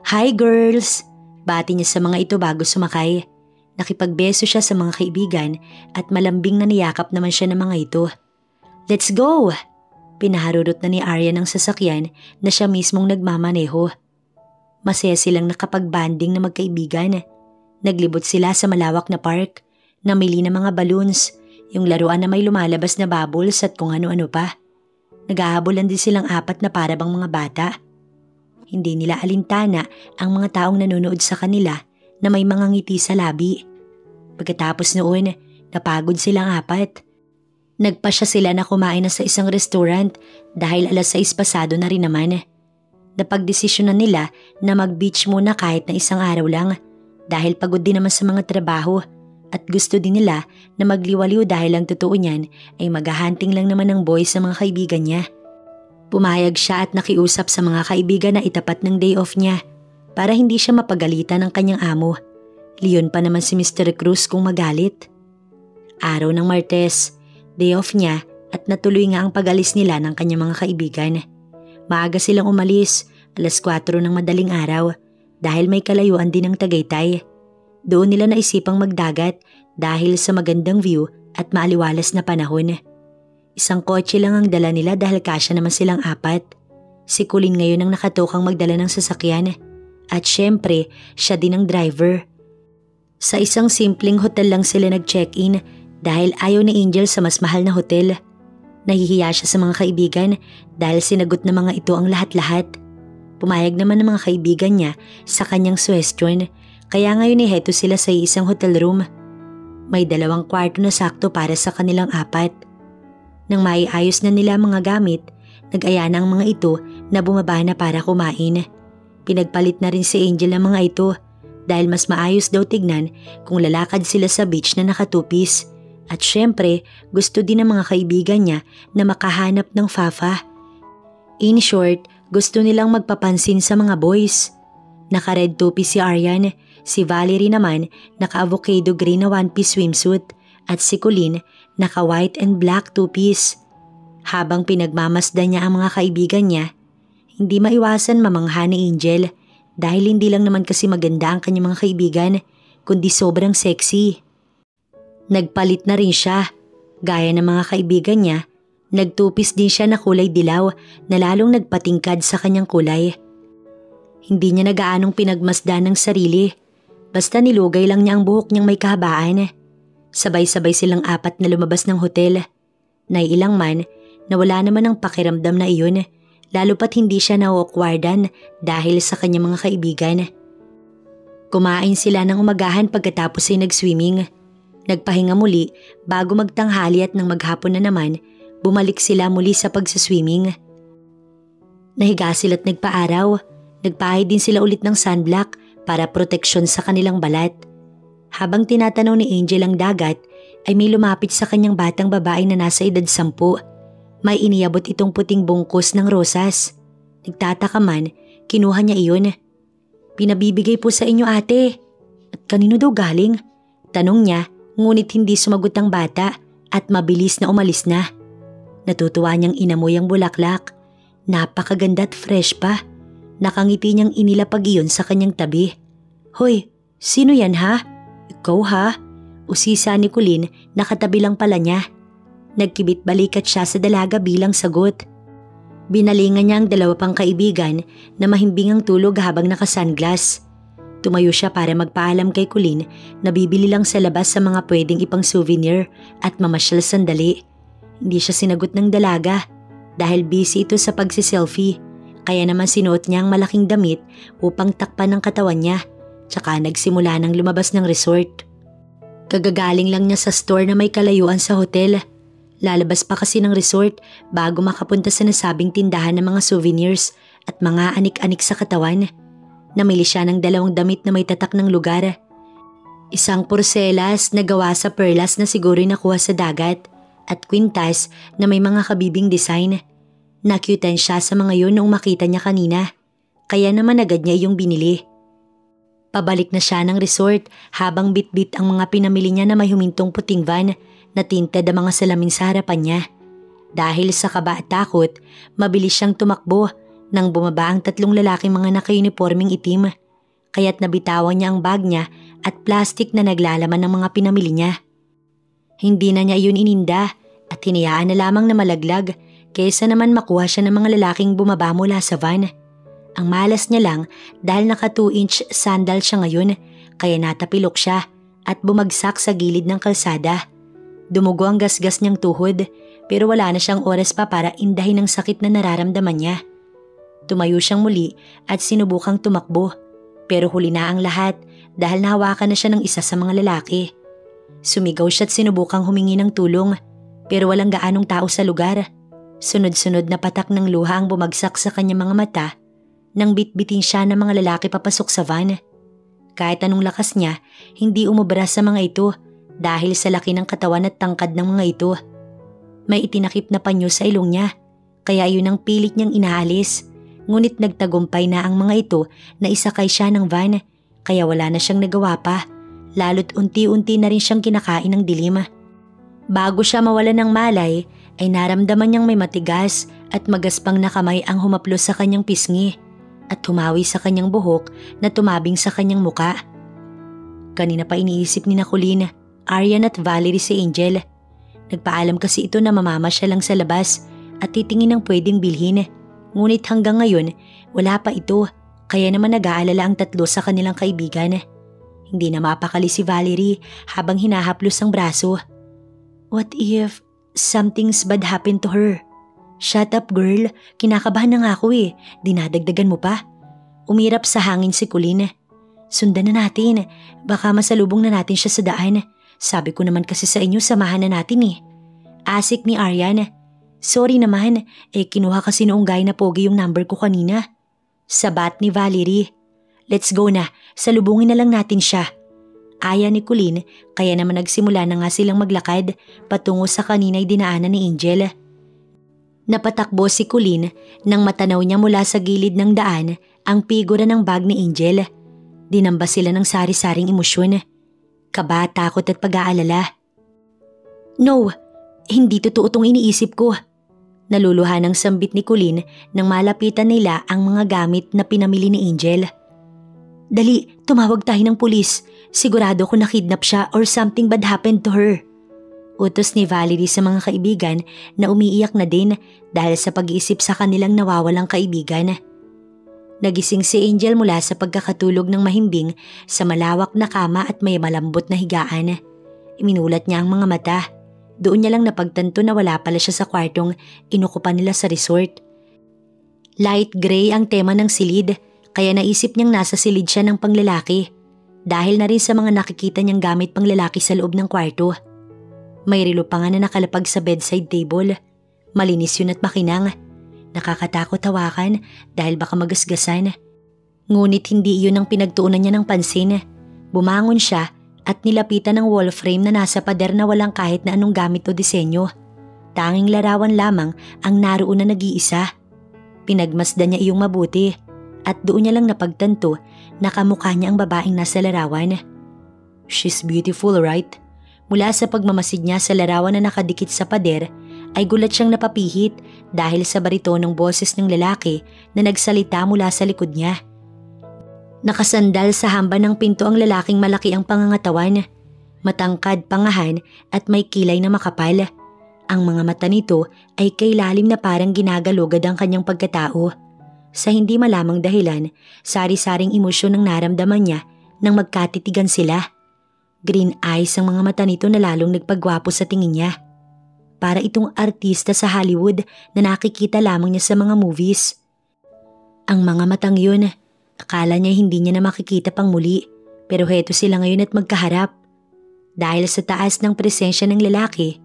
"Hi girls!" Bati niya sa mga ito bago sumakay. Nakipagbeso siya sa mga kaibigan at malambing na niyakap naman siya ng mga ito. "Let's go!" Pinaharurot na ni Arya ng sasakyan na siya mismong nagmamaneho. Masaya silang nakapagbanding na magkaibigan. Naglibot sila sa malawak na park, namili ng mga balloons, yung laruan na may lumalabas na bubbles at kung ano-ano pa. Naghahabulan din silang apat na parabang mga bata. Hindi nila alintana ang mga taong nanonood sa kanila na may mga ngiti sa labi. Pagkatapos noon, napagod silang apat. Nagpasya sila na kumain na sa isang restaurant dahil 6:00 pasado na rin naman. Napagdesisyonan nila na mag-beach muna kahit na isang araw lang dahil pagod din naman sa mga trabaho at gusto din nila na magliwaliw dahil ang totoo niyan ay maghahunting lang naman ng boy sa mga kaibigan niya. Pumayag siya at nakiusap sa mga kaibigan na itapat ng day off niya para hindi siya mapagalitan ng kanyang amo. Leon pa naman si Mr. Cruz kung magalit. Araw ng Martes, day off niya at natuloy nga ang pag-alis nila ng kanyang mga kaibigan. Maaga silang umalis, 4:00 ng madaling araw dahil may kalayuan din ng Tagaytay. Doon nila naisipang magdagat dahil sa magandang view at maaliwalas na panahon. Isang kotse lang ang dala nila dahil kasya naman silang apat. Si Colleen ngayon ang nakatokang magdala ng sasakyan at syempre siya din ang driver. Sa isang simpleng hotel lang sila nag-check-in dahil ayaw ni Angel sa mas mahal na hotel. Nahihiya siya sa mga kaibigan dahil sinagot na mga ito ang lahat-lahat. Pumayag naman ng mga kaibigan niya sa kanyang suggestion kaya ngayon heto sila sa isang hotel room. May 2 kwarto na sakto para sa kanilang apat. Nang maiayos na nila mga gamit, nag-aya na ang mga ito na bumaba na para kumain. Pinagpalit na rin si Angel ang mga ito dahil mas maayos daw tignan kung lalakad sila sa beach na nakatupis. At syempre, gusto din ng mga kaibigan niya na makahanap ng fafa. In short, gusto nilang magpapansin sa mga boys. Naka-red two-piece si Aryan, si Valerie naman naka-avocado green na one-piece swimsuit at si Colleen naka-white and black two-piece. Habang pinagmamasdan niya ang mga kaibigan niya, hindi maiwasan mamangha ni Angel dahil hindi lang naman kasi maganda ang kanyang mga kaibigan kundi sobrang sexy. Nagpalit na rin siya. Gaya ng mga kaibigan niya, nagtupis din siya na kulay dilaw na lalong nagpatingkad sa kanyang kulay. Hindi niya nagaanong pinagmasdan ng sarili. Basta nilugay lang niya ang buhok niyang may kahabaan. Sabay-sabay silang apat na lumabas ng hotel. Naiilang man na wala naman ang pakiramdam na iyon, lalo pat hindi siya na-awkwardan dahil sa kanyang mga kaibigan. Kumain sila ng umagahan pagkatapos ay nag-swimming. Nagpahinga muli bago magtanghali at nang maghapon na naman, bumalik sila muli sa pagsaswimming. Nahiga sila't nagpaaraw. Nagpahid din sila ulit ng sunblock para proteksyon sa kanilang balat. Habang tinatanaw ni Angel ang dagat, ay may lumapit sa kanyang batang babae na nasa edad 10. May iniabot itong puting bungkus ng rosas. Nagtataka man, kinuha niya iyon. "Pinabibigay po sa inyo, ate." "At kanino daw galing?" tanong niya, ngunit hindi sumagot ang bata at mabilis na umalis na. Natutuwa niyang inamoy ang bulaklak. Napakaganda at fresh pa. Nakangiti niyang inilapag iyon sa kanyang tabi. "Hoy, sino yan ha?" "Ikaw ha?" usisa ni Colleen, nakatabi lang pala niya. Nagkibit balikat siya sa dalaga bilang sagot. Binalingan niya ang dalawa pang kaibigan na mahimbing ang tulog habang naka-sunglass. Tumayo siya para magpaalam kay Colleen na bibili lang sa labas sa mga pwedeng ipang souvenir at mamasyal sandali. Hindi siya sinagot ng dalaga dahil busy ito sa pagsiselfie, kaya naman sinuot niya ang malaking damit upang takpan ang katawan niya, tsaka nagsimula ng lumabas ng resort. Kagagaling lang niya sa store na may kalayuan sa hotel. Lalabas pa kasi ng resort bago makapunta sa nasabing tindahan ng mga souvenirs at mga anik-anik sa katawan. Namili siya ng 2 damit na may tatak ng lugar. Isang porselas na gawa sa perlas na siguro nakuha sa dagat at kwintas na may mga kabibing design. Nakyutan siya sa mga yun noong makita niya kanina, kaya naman agad niya yung binili. Pabalik na siya ng resort habang bitbit ang mga pinamili niya na may humintong puting van na tinted ang mga salamin sa harapan niya. Dahil sa kaba at takot, mabilis siyang tumakbo nang bumaba ang 3 lalaking mga naka-uniforming itim. Kaya't nabitawan niya ang bag niya at plastic na naglalaman ng mga pinamili niya. Hindi na niya iyon ininda at hinayaan na lamang na malaglag kaysa naman makuha siya ng mga lalaking bumaba mula sa van. Ang malas niya lang dahil naka 2-inch sandal siya ngayon, kaya natapilok siya at bumagsak sa gilid ng kalsada. Dumugo ang gasgas niyang tuhod pero wala na siyang oras pa para indahin ang sakit na nararamdaman niya. Tumayo siyang muli at sinubukang tumakbo pero huli na ang lahat dahil nahawakan na siya ng isa sa mga lalaki. Sumigaw siya at sinubukang humingi ng tulong pero walang gaanong tao sa lugar. Sunod-sunod na patak ng luha ang bumagsak sa kanyang mga mata nang bitbitin siya ng mga lalaki papasok sa van. Kahit anong lakas niya, hindi umubra sa mga ito dahil sa laki ng katawan at tangkad ng mga ito. May itinakip na panyo sa ilong niya, kaya yun ang pilit niyang inaalis. Ngunit nagtagumpay na ang mga ito na isakay siya ng van, kaya wala na siyang nagawa pa, lalo't unti-unti na rin siyang kinakain ng dilim. Bago siya mawala ng malay, ay naramdaman niyang may matigas at magaspang na kamay ang humaplos sa kanyang pisngi at humawi sa kanyang buhok na tumabing sa kanyang muka. Kanina pa iniisip ni Colleen, Aryan at Valerie si Angel. Nagpaalam kasi ito na mamamasyal lang sa labas at titingin ng pwedeng bilhin. Ngunit hanggang ngayon, wala pa ito, kaya naman nag-aalala ang 3 sa kanilang kaibigan. Hindi na mapakali si Valerie habang hinahaplos ang braso. "What if something's bad happened to her?" "Shut up girl, kinakabahan na nga ako eh, dinadagdagan mo pa." Umirap sa hangin si Colleen. "Sundan na natin, baka masalubong na natin siya sa daan. Sabi ko naman kasi sa inyo samahan na natin eh." Asik ni Aryan. "Sorry naman, kinuha kasi noong guy na pogi yung number ko kanina." Sabat ni Valerie. "Let's go na, salubungin na lang natin siya." Aya ni Colleen, kaya naman nagsimula na nga silang maglakad patungo sa kanina'y dinaanan ni Angel. Napatakbo si Colleen nang matanaw niya mula sa gilid ng daan ang figura ng bag ni Angel. Dinamba sila ng sari-saring emosyon. Kaba, takot at pag-aalala. "No, hindi totoo itong iniisip ko." Naluluha ng sambit ni Colleen nang malapitan nila ang mga gamit na pinamili ni Angel. "Dali, tumawag tayo ng pulis. Sigurado ko na-kidnap siya or something bad happened to her." Utos ni Valerie sa mga kaibigan na umiiyak na din dahil sa pag-iisip sa kanilang nawawalang kaibigan. Nagising si Angel mula sa pagkakatulog ng mahimbing sa malawak na kama at may malambot na higaan. Iminulat niya ang mga mata. Doon niya lang napagtanto na wala pala siya sa kwartong inukupan nila sa resort. Light gray ang tema ng silid, kaya naisip niyang nasa silid siya ng panglalaki. dahil na rin sa mga nakikita niyang gamit pang lalaki sa loob ng kwarto. May relo pa nga na nakalapag sa bedside table. Malinis yun at makinang. Nakakatakot hawakan dahil baka magasgasan. Ngunit hindi iyon ang pinagtuunan niya ng pansin. Bumangon siya at nilapitan ng wall frame na nasa pader na walang kahit na anong gamit o disenyo. Tanging larawan lamang ang naroon na nag-iisa. Pinagmasdan niya iyong mabuti at doon niya lang napagtanto na kamukha niya ang babaeng nasa larawan. She's beautiful, right? Mula sa pagmamasid niya sa larawan na nakadikit sa pader ay gulat siyang napapihit dahil sa baritonong boses ng lalaki na nagsalita mula sa likod niya. Nakasandal sa hamba ng pinto ang lalaking malaki ang pangangatawan, matangkad pangahan at may kilay na makapal. Ang mga mata nito ay kay lalim na parang ginagalugad ang kanyang pagkatao. Sa hindi malamang dahilan, sari-saring emosyon ang naramdaman niya nang magkatitigan sila. Green eyes ang mga mata nito na lalong nagpagwapo sa tingin niya. Para itong artista sa Hollywood na nakikita lamang niya sa mga movies. Ang mga matang yun, akala niya hindi niya na makikita pang muli, pero heto sila ngayon at magkaharap. Dahil sa taas ng presensya ng lalaki,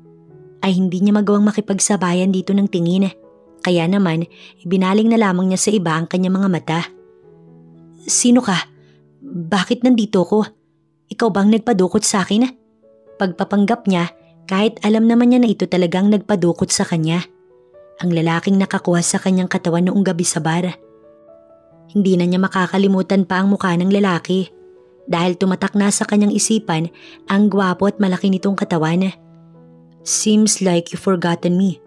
ay hindi niya magawang makipagsabayan dito ng tingin. Kaya naman, ibinaling na lamang niya sa iba ang kanyang mga mata. Sino ka? Bakit nandito ko? Ikaw bang nagpadukot sa akin? Pagpapanggap niya, kahit alam naman niya na ito talagang nagpadukot sa kanya. Ang lalaking nakakuha sa kanyang katawan noong gabi sa bar. Hindi na niya makakalimutan pa ang mukha ng lalaki dahil tumatak na sa kanyang isipan ang gwapo at malaki nitong katawan. Seems like you've forgotten me.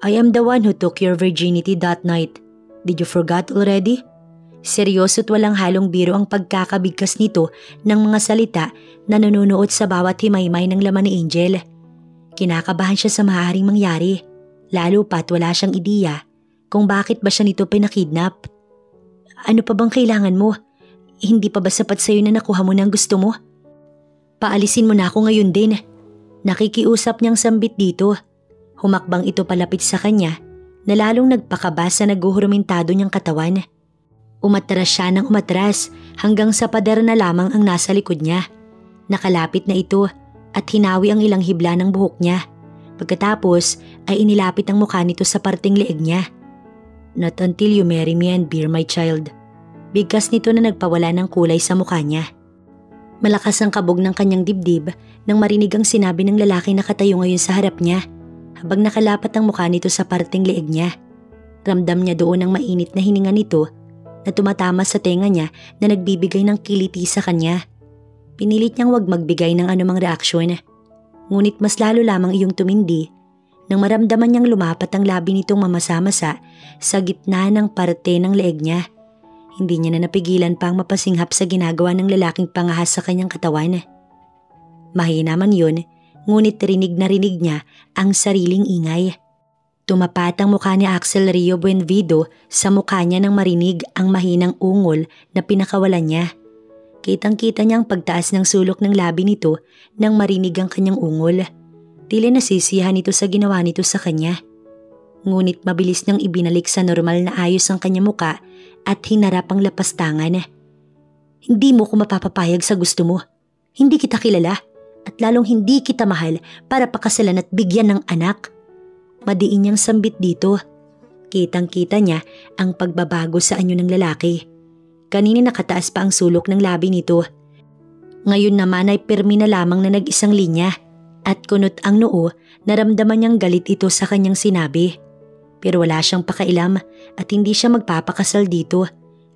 I am the one who took your virginity that night. Did you forgot already? Seryoso at walang halong biro ang pagkakabigkas nito ng mga salita na nanunuot sa bawat himaymay ng laman ni Angel. Kinakabahan siya sa maaaring mangyari, lalo pa't wala siyang ideya kung bakit ba siya nito pinakidnap. Ano pa bang kailangan mo? Hindi pa ba sapat sa'yo na nakuha mo na ang gusto mo? Paalisin mo na ako ngayon din. Nakikiusap niyang sambit dito. Humakbang ito palapit sa kanya na lalong nagpakaba sa naguhurumintado niyang katawan. Umatras siya ng umatras hanggang sa pader na lamang ang nasa likod niya. Nakalapit na ito at hinawi ang ilang hibla ng buhok niya. Pagkatapos ay inilapit ang mukha nito sa parting leeg niya. Not until you marry me and bear my child. Bigkas nito na nagpawala ng kulay sa mukha niya. Malakas ang kabog ng kanyang dibdib nang marinig ang sinabi ng lalaki na katayo ngayon sa harap niya habang nakalapat ang mukha nito sa parting leeg niya. Ramdam niya doon ang mainit na hininga nito na tumatama sa tenga niya na nagbibigay ng kiliti sa kanya. Pinilit niyang wag magbigay ng anumang reaksyon. Ngunit mas lalo lamang iyong tumindi nang maramdaman niyang lumapat ang labi nitong mamasa-masa sa gitna ng parte ng leeg niya. Hindi niya na napigilan pang mapasinghap sa ginagawa ng lalaking pangahas sa kanyang katawan. Mahina man yun, ngunit rinig na rinig niya ang sariling ingay. Tumapat ang mukha ni Axel Rio Buenvido sa mukha niya nang marinig ang mahinang ungol na pinakawalan niya. Kitang-kita niya ang pagtaas ng sulok ng labi nito nang marinig ang kanyang ungol. Tila nasisiyahan ito sa ginawa nito sa kanya. Ngunit mabilis niyang ibinalik sa normal na ayos ang kanyang muka at hinarap ang lapastangan. Hindi mo ko mapapapayag sa gusto mo. Hindi kita kilala at lalong hindi kita mahal para pakasalan at bigyan ng anak. Madiin niyang sambit dito. Kitang-kita niya ang pagbabago sa anyo ng lalaki. Kanina nakataas pa ang sulok ng labi nito. Ngayon naman ay pirmi na lamang na nag-isang linya at kunot ang noo, naramdaman niyang galit ito sa kanyang sinabi. Pero wala siyang pakailam at hindi siya magpapakasal dito,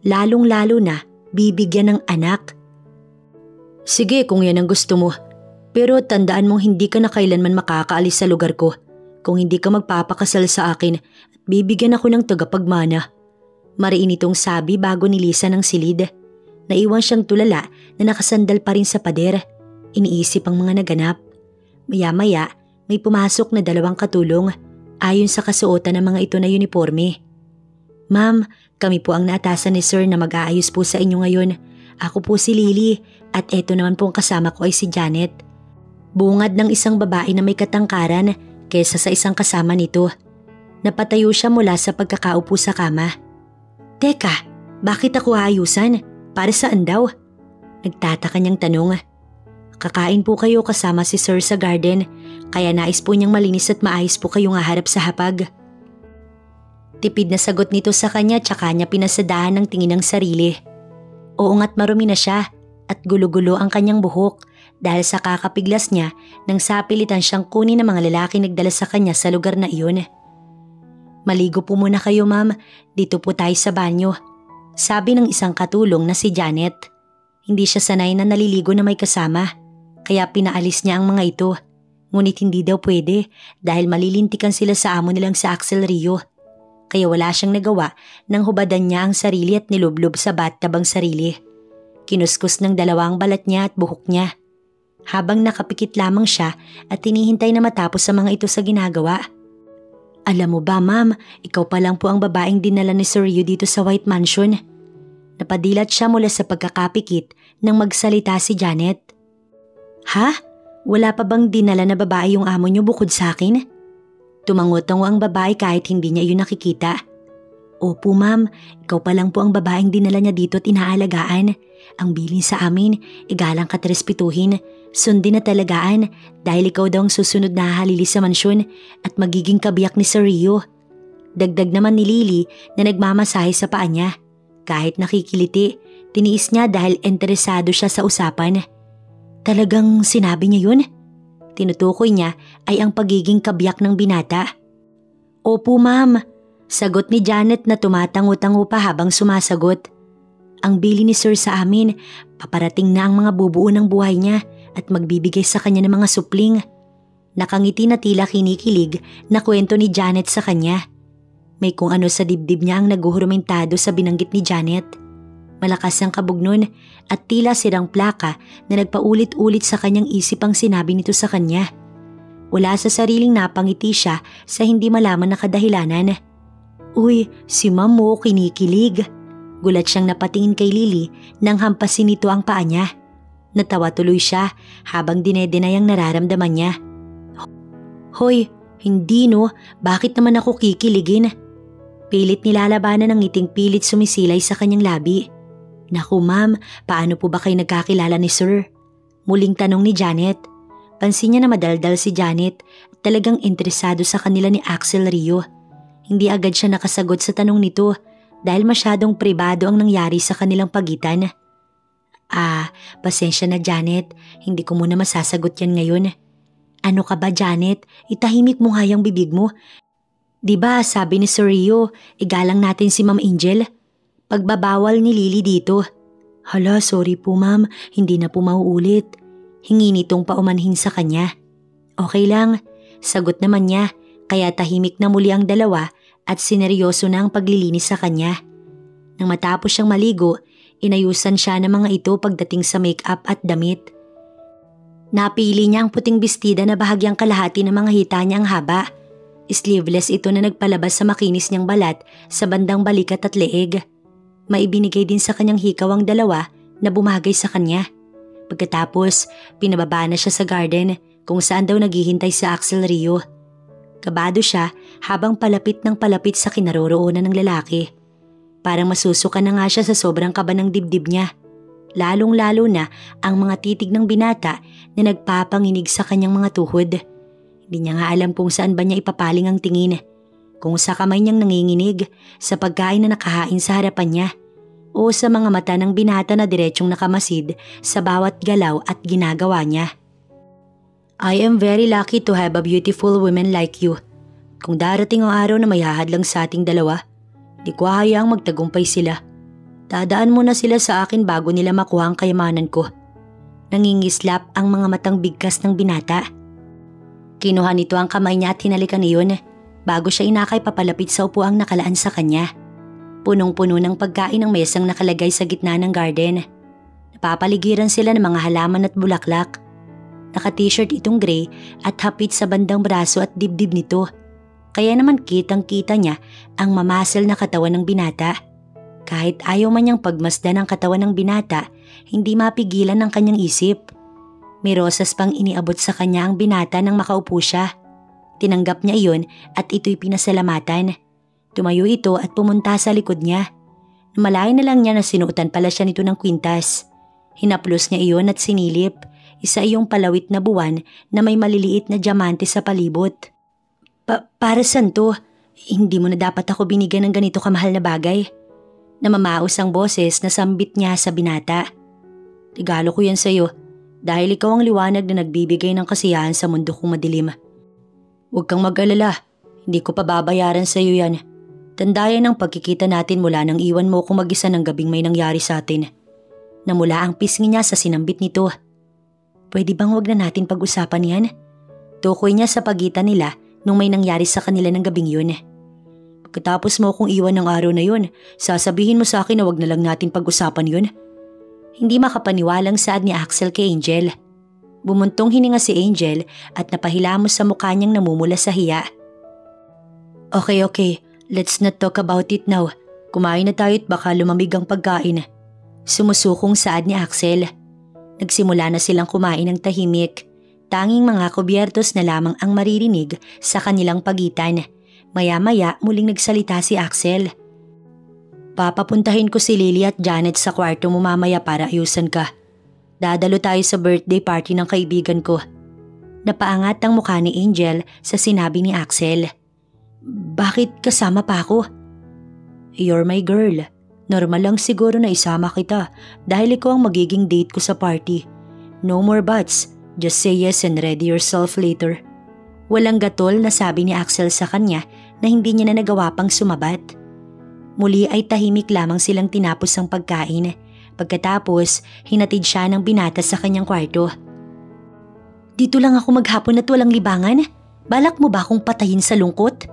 lalong-lalo na bibigyan ng anak. Sige kung yan ang gusto mo, pero tandaan mong hindi ka na kailanman makakaalis sa lugar ko kung hindi ka magpapakasal sa akin at bibigyan ako ng tagapagmana. Mariin itong sabi bago nilisan ng silid. Naiwan siyang tulala na nakasandal pa rin sa pader. Iniisip ang mga naganap. Maya-maya may pumasok na 2 katulong ayon sa kasuotan ng mga ito na uniforme. Ma'am, kami po ang naatasan ni Sir na mag-aayos po sa inyo ngayon. Ako po si Lily at eto naman pong kasama ko ay si Janet. Bungad ng isang babae na may katangkaran kesa sa isang kasama nito. Napatayo siya mula sa pagkakaupo sa kama. Teka, bakit ako aayusan? Para saan daw? Nagtataka niyang tanong. Kakain po kayo kasama si Sir sa garden, kaya nais po niyang malinis at maayos po kayong haharap sa hapag. Tipid na sagot nito sa kanya tsaka niya pinasadahan ng tingin ng sarili. Oo nga't marumi na siya at gulo-gulo ang kanyang buhok dahil sa kakapiglas niya nang sapilitan siyang kunin ng mga lalaki nagdala sa kanya sa lugar na iyon. Maligo po muna kayo ma'am, dito po tayo sa banyo. Sabi ng isang katulong na si Janet. Hindi siya sanay na naliligo na may kasama, kaya pinaalis niya ang mga ito. Ngunit hindi daw pwede dahil malilintikan sila sa amo nilang sa Axel Rio. Kaya wala siyang nagawa nang hubadan niya ang sarili at nilublob sa bathtub ang sarili. Kinuskus ng dalawang balat niya at buhok niya. Habang nakapikit lamang siya at tinihintay na matapos sa mga ito sa ginagawa. Alam mo ba ma'am, ikaw pa lang po ang babaeng dinala ni Sir Rio dito sa White Mansion. Napadilat siya mula sa pagkakapikit nang magsalita si Janet. Ha? Wala pa bang dinala na babae yung amo niyo bukod sa akin? Tumango-tango ang babae kahit hindi niya yun nakikita. Opo ma'am, ikaw pa lang po ang babaeng dinala niya dito at inaalagaan. Ang bilin sa amin, igalang ka at respetuhin. Sundin at talagaan dahil ikaw daw ang susunod na hahalili sa mansyon at magiging kabiyak ni Sir Rio. Dagdag naman ni Lily na nagmamasahe sa paa niya. Kahit nakikiliti, tiniis niya dahil interesado siya sa usapan. Talagang sinabi niya yun? Tinutukoy niya ay ang pagiging kabiyak ng binata. Opo ma'am, sagot ni Janet na tumatango-tango pa habang sumasagot. Ang bili ni Sir sa amin, paparating na ang mga bubuo ng buhay niya at magbibigay sa kanya ng mga supling. Nakangiti na tila kinikilig na kwento ni Janet sa kanya. May kung ano sa dibdib niya ang naguhurmentado sa binanggit ni Janet. Malakas ang kabugnon at tila sirang plaka na nagpaulit-ulit sa kanyang isip ang sinabi nito sa kanya. Wala sa sariling napangiti siya sa hindi malaman na kadahilanan. Uy, si Ma'am mo kinikilig. Gulat siyang napatingin kay Lily nang hampasin nito ang paa niya. Natawa tuloy siya habang dinedenay ang nararamdaman niya. Hoy, hindi no, bakit naman ako kikiligin? Pilit nilalabanan ng ngiting pilit sumisilay sa kanyang labi. Naku ma'am, paano po ba kayo nagkakilala ni Sir? Muling tanong ni Janet. Pansin niya na madaldal si Janet at talagang interesado sa kanila ni Axel Rio. Hindi agad siya nakasagot sa tanong nito dahil masyadong pribado ang nangyari sa kanilang pagitan. Pasensya na Janet, hindi ko muna masasagot yan ngayon. Ano ka ba Janet? Itahimik mo nga yung bibig mo. Diba sabi ni Sir Rio, igalang natin si Ma'am Angel? Pagbabawal ni Lily dito. Hala, sorry po ma'am, hindi na po mauulit. Hingi nitong paumanhin sa kanya. Okay lang, sagot naman niya, kaya tahimik na muli ang dalawa at sineryoso na ang paglilinis sa kanya. Nang matapos siyang maligo, inayusan siya ng mga ito pagdating sa make-up at damit. Napili niya ang puting bestida na bahagyang kalahati ng mga hita niyang haba. Sleeveless ito na nagpalabas sa makinis niyang balat sa bandang balikat at leeg. Maibinigay din sa kanyang hikaw ang dalawa na bumagay sa kanya. Pagkatapos, pinababa na siya sa garden kung saan daw naghihintay si Axel Rio. Kabado siya habang palapit ng palapit sa kinaroroonan ng lalaki. Parang masusuka na nga siya sa sobrang kaba ng dibdib niya. Lalong-lalo na ang mga titig ng binata na nagpapanginig sa kanyang mga tuhod. Hindi niya nga alam kung saan ba niya ipapaling ang tingin. Kung sa kamay niyang nanginginig, sa pagkain na nakahain sa harapan niya, o sa mga mata ng binata na diretsyong nakamasid sa bawat galaw at ginagawa niya. I am very lucky to have a beautiful woman like you. Kung darating ang araw na may hahadlang sa ating dalawa, di ko hayaang magtagumpay sila. Dadaan muna sila sa akin bago nila makuha ang kayamanan ko. Nangingislap ang mga matang bigkas ng binata. Kinuha nito ang kamay niya at hinalikan iyon bago siya inakay papalapit sa upuang nakalaan sa kanya. Punong-puno ng pagkain ang mesang nakalagay sa gitna ng garden. Napapaligiran sila ng mga halaman at bulaklak. Naka-t-shirt itong gray at hapit sa bandang braso at dibdib nito. Kaya naman kitang-kita niya ang mamasel na katawan ng binata. Kahit ayaw man niyang pagmasdan ang katawan ng binata, hindi mapigilan ng kanyang isip. May rosas pang iniabot sa kanya ang binata nang makaupo siya. Tinanggap niya iyon at ito'y pinasalamatan. Tumayo ito at pumunta sa likod niya. Namalayan na lang niya na sinuotan pala siya nito ng kwintas. Hinaplos niya iyon at sinilip. Isa iyong palawit na buwan na may maliliit na diamante sa palibot. Para saan to? Hindi mo na dapat ako binigyan ng ganito kamahal na bagay. Namamaos ang boses na sambit niya sa binata. Regalo ko yan sa'yo dahil ikaw ang liwanag na nagbibigay ng kasiyahan sa mundo kong madilim. Huwag kang mag-alala, hindi ko pa babayaran sa'yo yan. Tandayan ang pagkikita natin mula nang iwan mo kung mag-isa ng gabing may nangyari sa atin. Namula ang pisngi niya sa sinambit nito. Pwede bang wag na natin pag-usapan yan? Tukoy niya sa pagitan nila nung may nangyari sa kanila ng gabing yun. Pagkatapos mo kung iwan ng araw na yun, sasabihin mo sa akin na wag na lang natin pag-usapan yun? Hindi makapaniwalang saad ni Axel kay Angel. Bumuntong hininga si Angel at napahilamos sa mukha niyang namumula sa hiya. Okay, let's not talk about it now. Kumain na tayo at baka lumamig ang pagkain. Sumusukong saad ni Axel. Nagsimula na silang kumain ng tahimik. Tanging mga kubyertos na lamang ang maririnig sa kanilang pagitan. Maya-maya muling nagsalita si Axel. Papapuntahin ko si Lily at Janet sa kwarto mo mamaya para ayusan ka. Dadalo tayo sa birthday party ng kaibigan ko. Napaangat ang mukha ni Angel sa sinabi ni Axel. Bakit kasama pa ako? You're my girl. Normal lang siguro na isama kita dahil ikaw ang magiging date ko sa party. No more buts, just say yes and ready yourself later. Walang gatol na sabi ni Axel sa kanya na hindi niya na nagawa pang sumabat. Muli ay tahimik lamang silang tinapos ang pagkain. Pagkatapos, hinatid siya ng binata sa kanyang kwarto. Dito lang ako maghapon at walang libangan? Balak mo ba akong patayin sa lungkot?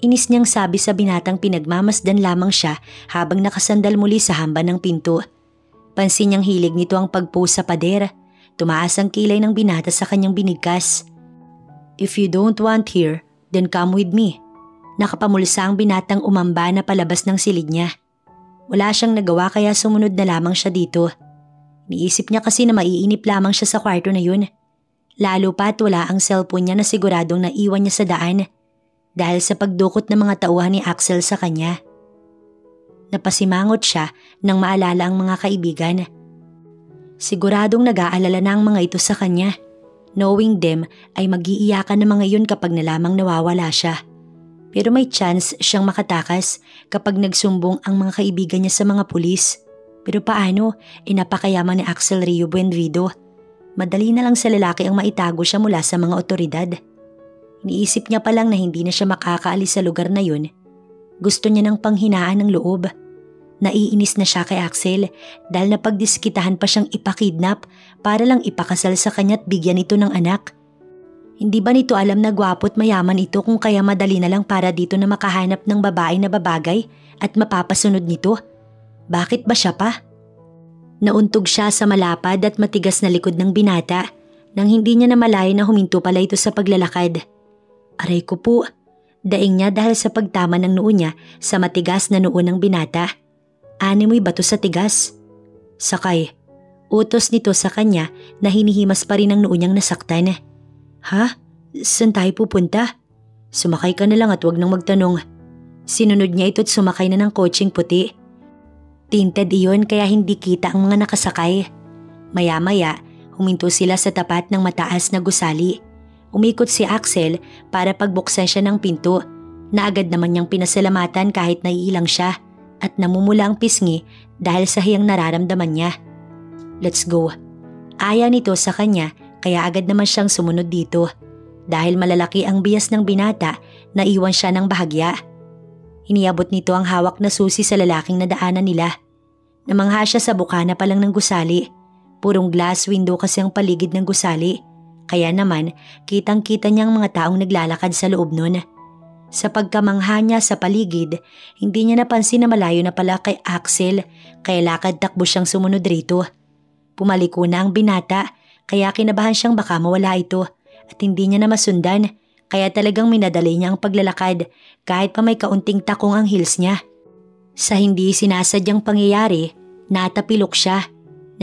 Inis niyang sabi sa binatang pinagmamasdan lamang siya habang nakasandal muli sa hamba ng pinto. Pansin niyang hilig nito ang pagpose sa pader. Tumaas ang kilay ng binata sa kanyang binigkas. If you don't want here, then come with me. Nakapamulsa ang binatang umamba na palabas ng silid niya. Wala siyang nagawa kaya sumunod na lamang siya dito. Niisip niya kasi na maiinip lamang siya sa kwarto na yun. Lalo pa't wala ang cellphone niya na siguradong naiwan niya sa daan. Dahil sa pagdukot ng mga tauhan ni Axel sa kanya. Napasimangot siya nang maalala ang mga kaibigan. Siguradong nag-aalala na ang mga ito sa kanya. Knowing them ay mag-iiyakan ng mga yun kapag nalamang nawawala siya. Pero may chance siyang makatakas kapag nagsumbong ang mga kaibigan niya sa mga pulis. Pero paano? Inapakayaman ni Axel Rio Buenvido. Madali na lang sa lalaki ang maitago siya mula sa mga otoridad. Iniisip niya pa lang na hindi na siya makakaalis sa lugar na yun. Gusto niya ng panghinaan ng loob. Naiinis na siya kay Axel dahil napagdiskitahan pa siyang ipakidnap para lang ipakasal sa kanya at bigyan ito ng anak. Hindi ba nito alam na gwapo't mayaman ito kung kaya madali na lang para dito na makahanap ng babae na babagay at mapapasunod nito? Bakit ba siya pa? Nauntog siya sa malapad at matigas na likod ng binata nang hindi niya namalayan na huminto pala ito sa paglalakad. Aray ko po, daing niya dahil sa pagtama ng noo niya sa matigas na noo ng binata. Animoy bato sa tigas. Sakay, utos nito sa kanya na hinihimas pa rin ang noo niyang nasaktan. Ha? Saan tayo pupunta? Sumakay ka na lang at wag nang magtanong. Sinunod niya ito at sumakay na ng kotseng puti. Tinted iyon kaya hindi kita ang mga nakasakay. Maya-maya, huminto sila sa tapat ng mataas na gusali. Umikot si Axel para pagbuksan siya ng pinto na agad naman niyang pinasalamatan kahit naiilang siya at namumula ang pisngi dahil sa hiyang nararamdaman niya. Let's go. Aya nito sa kanya kaya agad naman siyang sumunod dito. Dahil malalaki ang bias ng binata, naiwan siya ng bahagya. Iniabot nito ang hawak na susi sa lalaking nadaanan nila. Namangha siya sa bukana pa lang ng gusali. Purong glass window kasi ang paligid ng gusali. Kaya naman, kitang-kita niyang mga taong naglalakad sa loob nun. Sa pagkamangha niya sa paligid, hindi niya napansin na malayo na pala kay Axel, kaya lakad-takbo siyang sumunod rito. Pumaliko na ang binata, kaya kinabahan siyang baka mawala ito at hindi niya na masundan, kaya talagang minadali niya ang paglalakad kahit pa may kaunting takong ang heels niya. Sa hindi sinasadyang pangyayari, natapilok siya.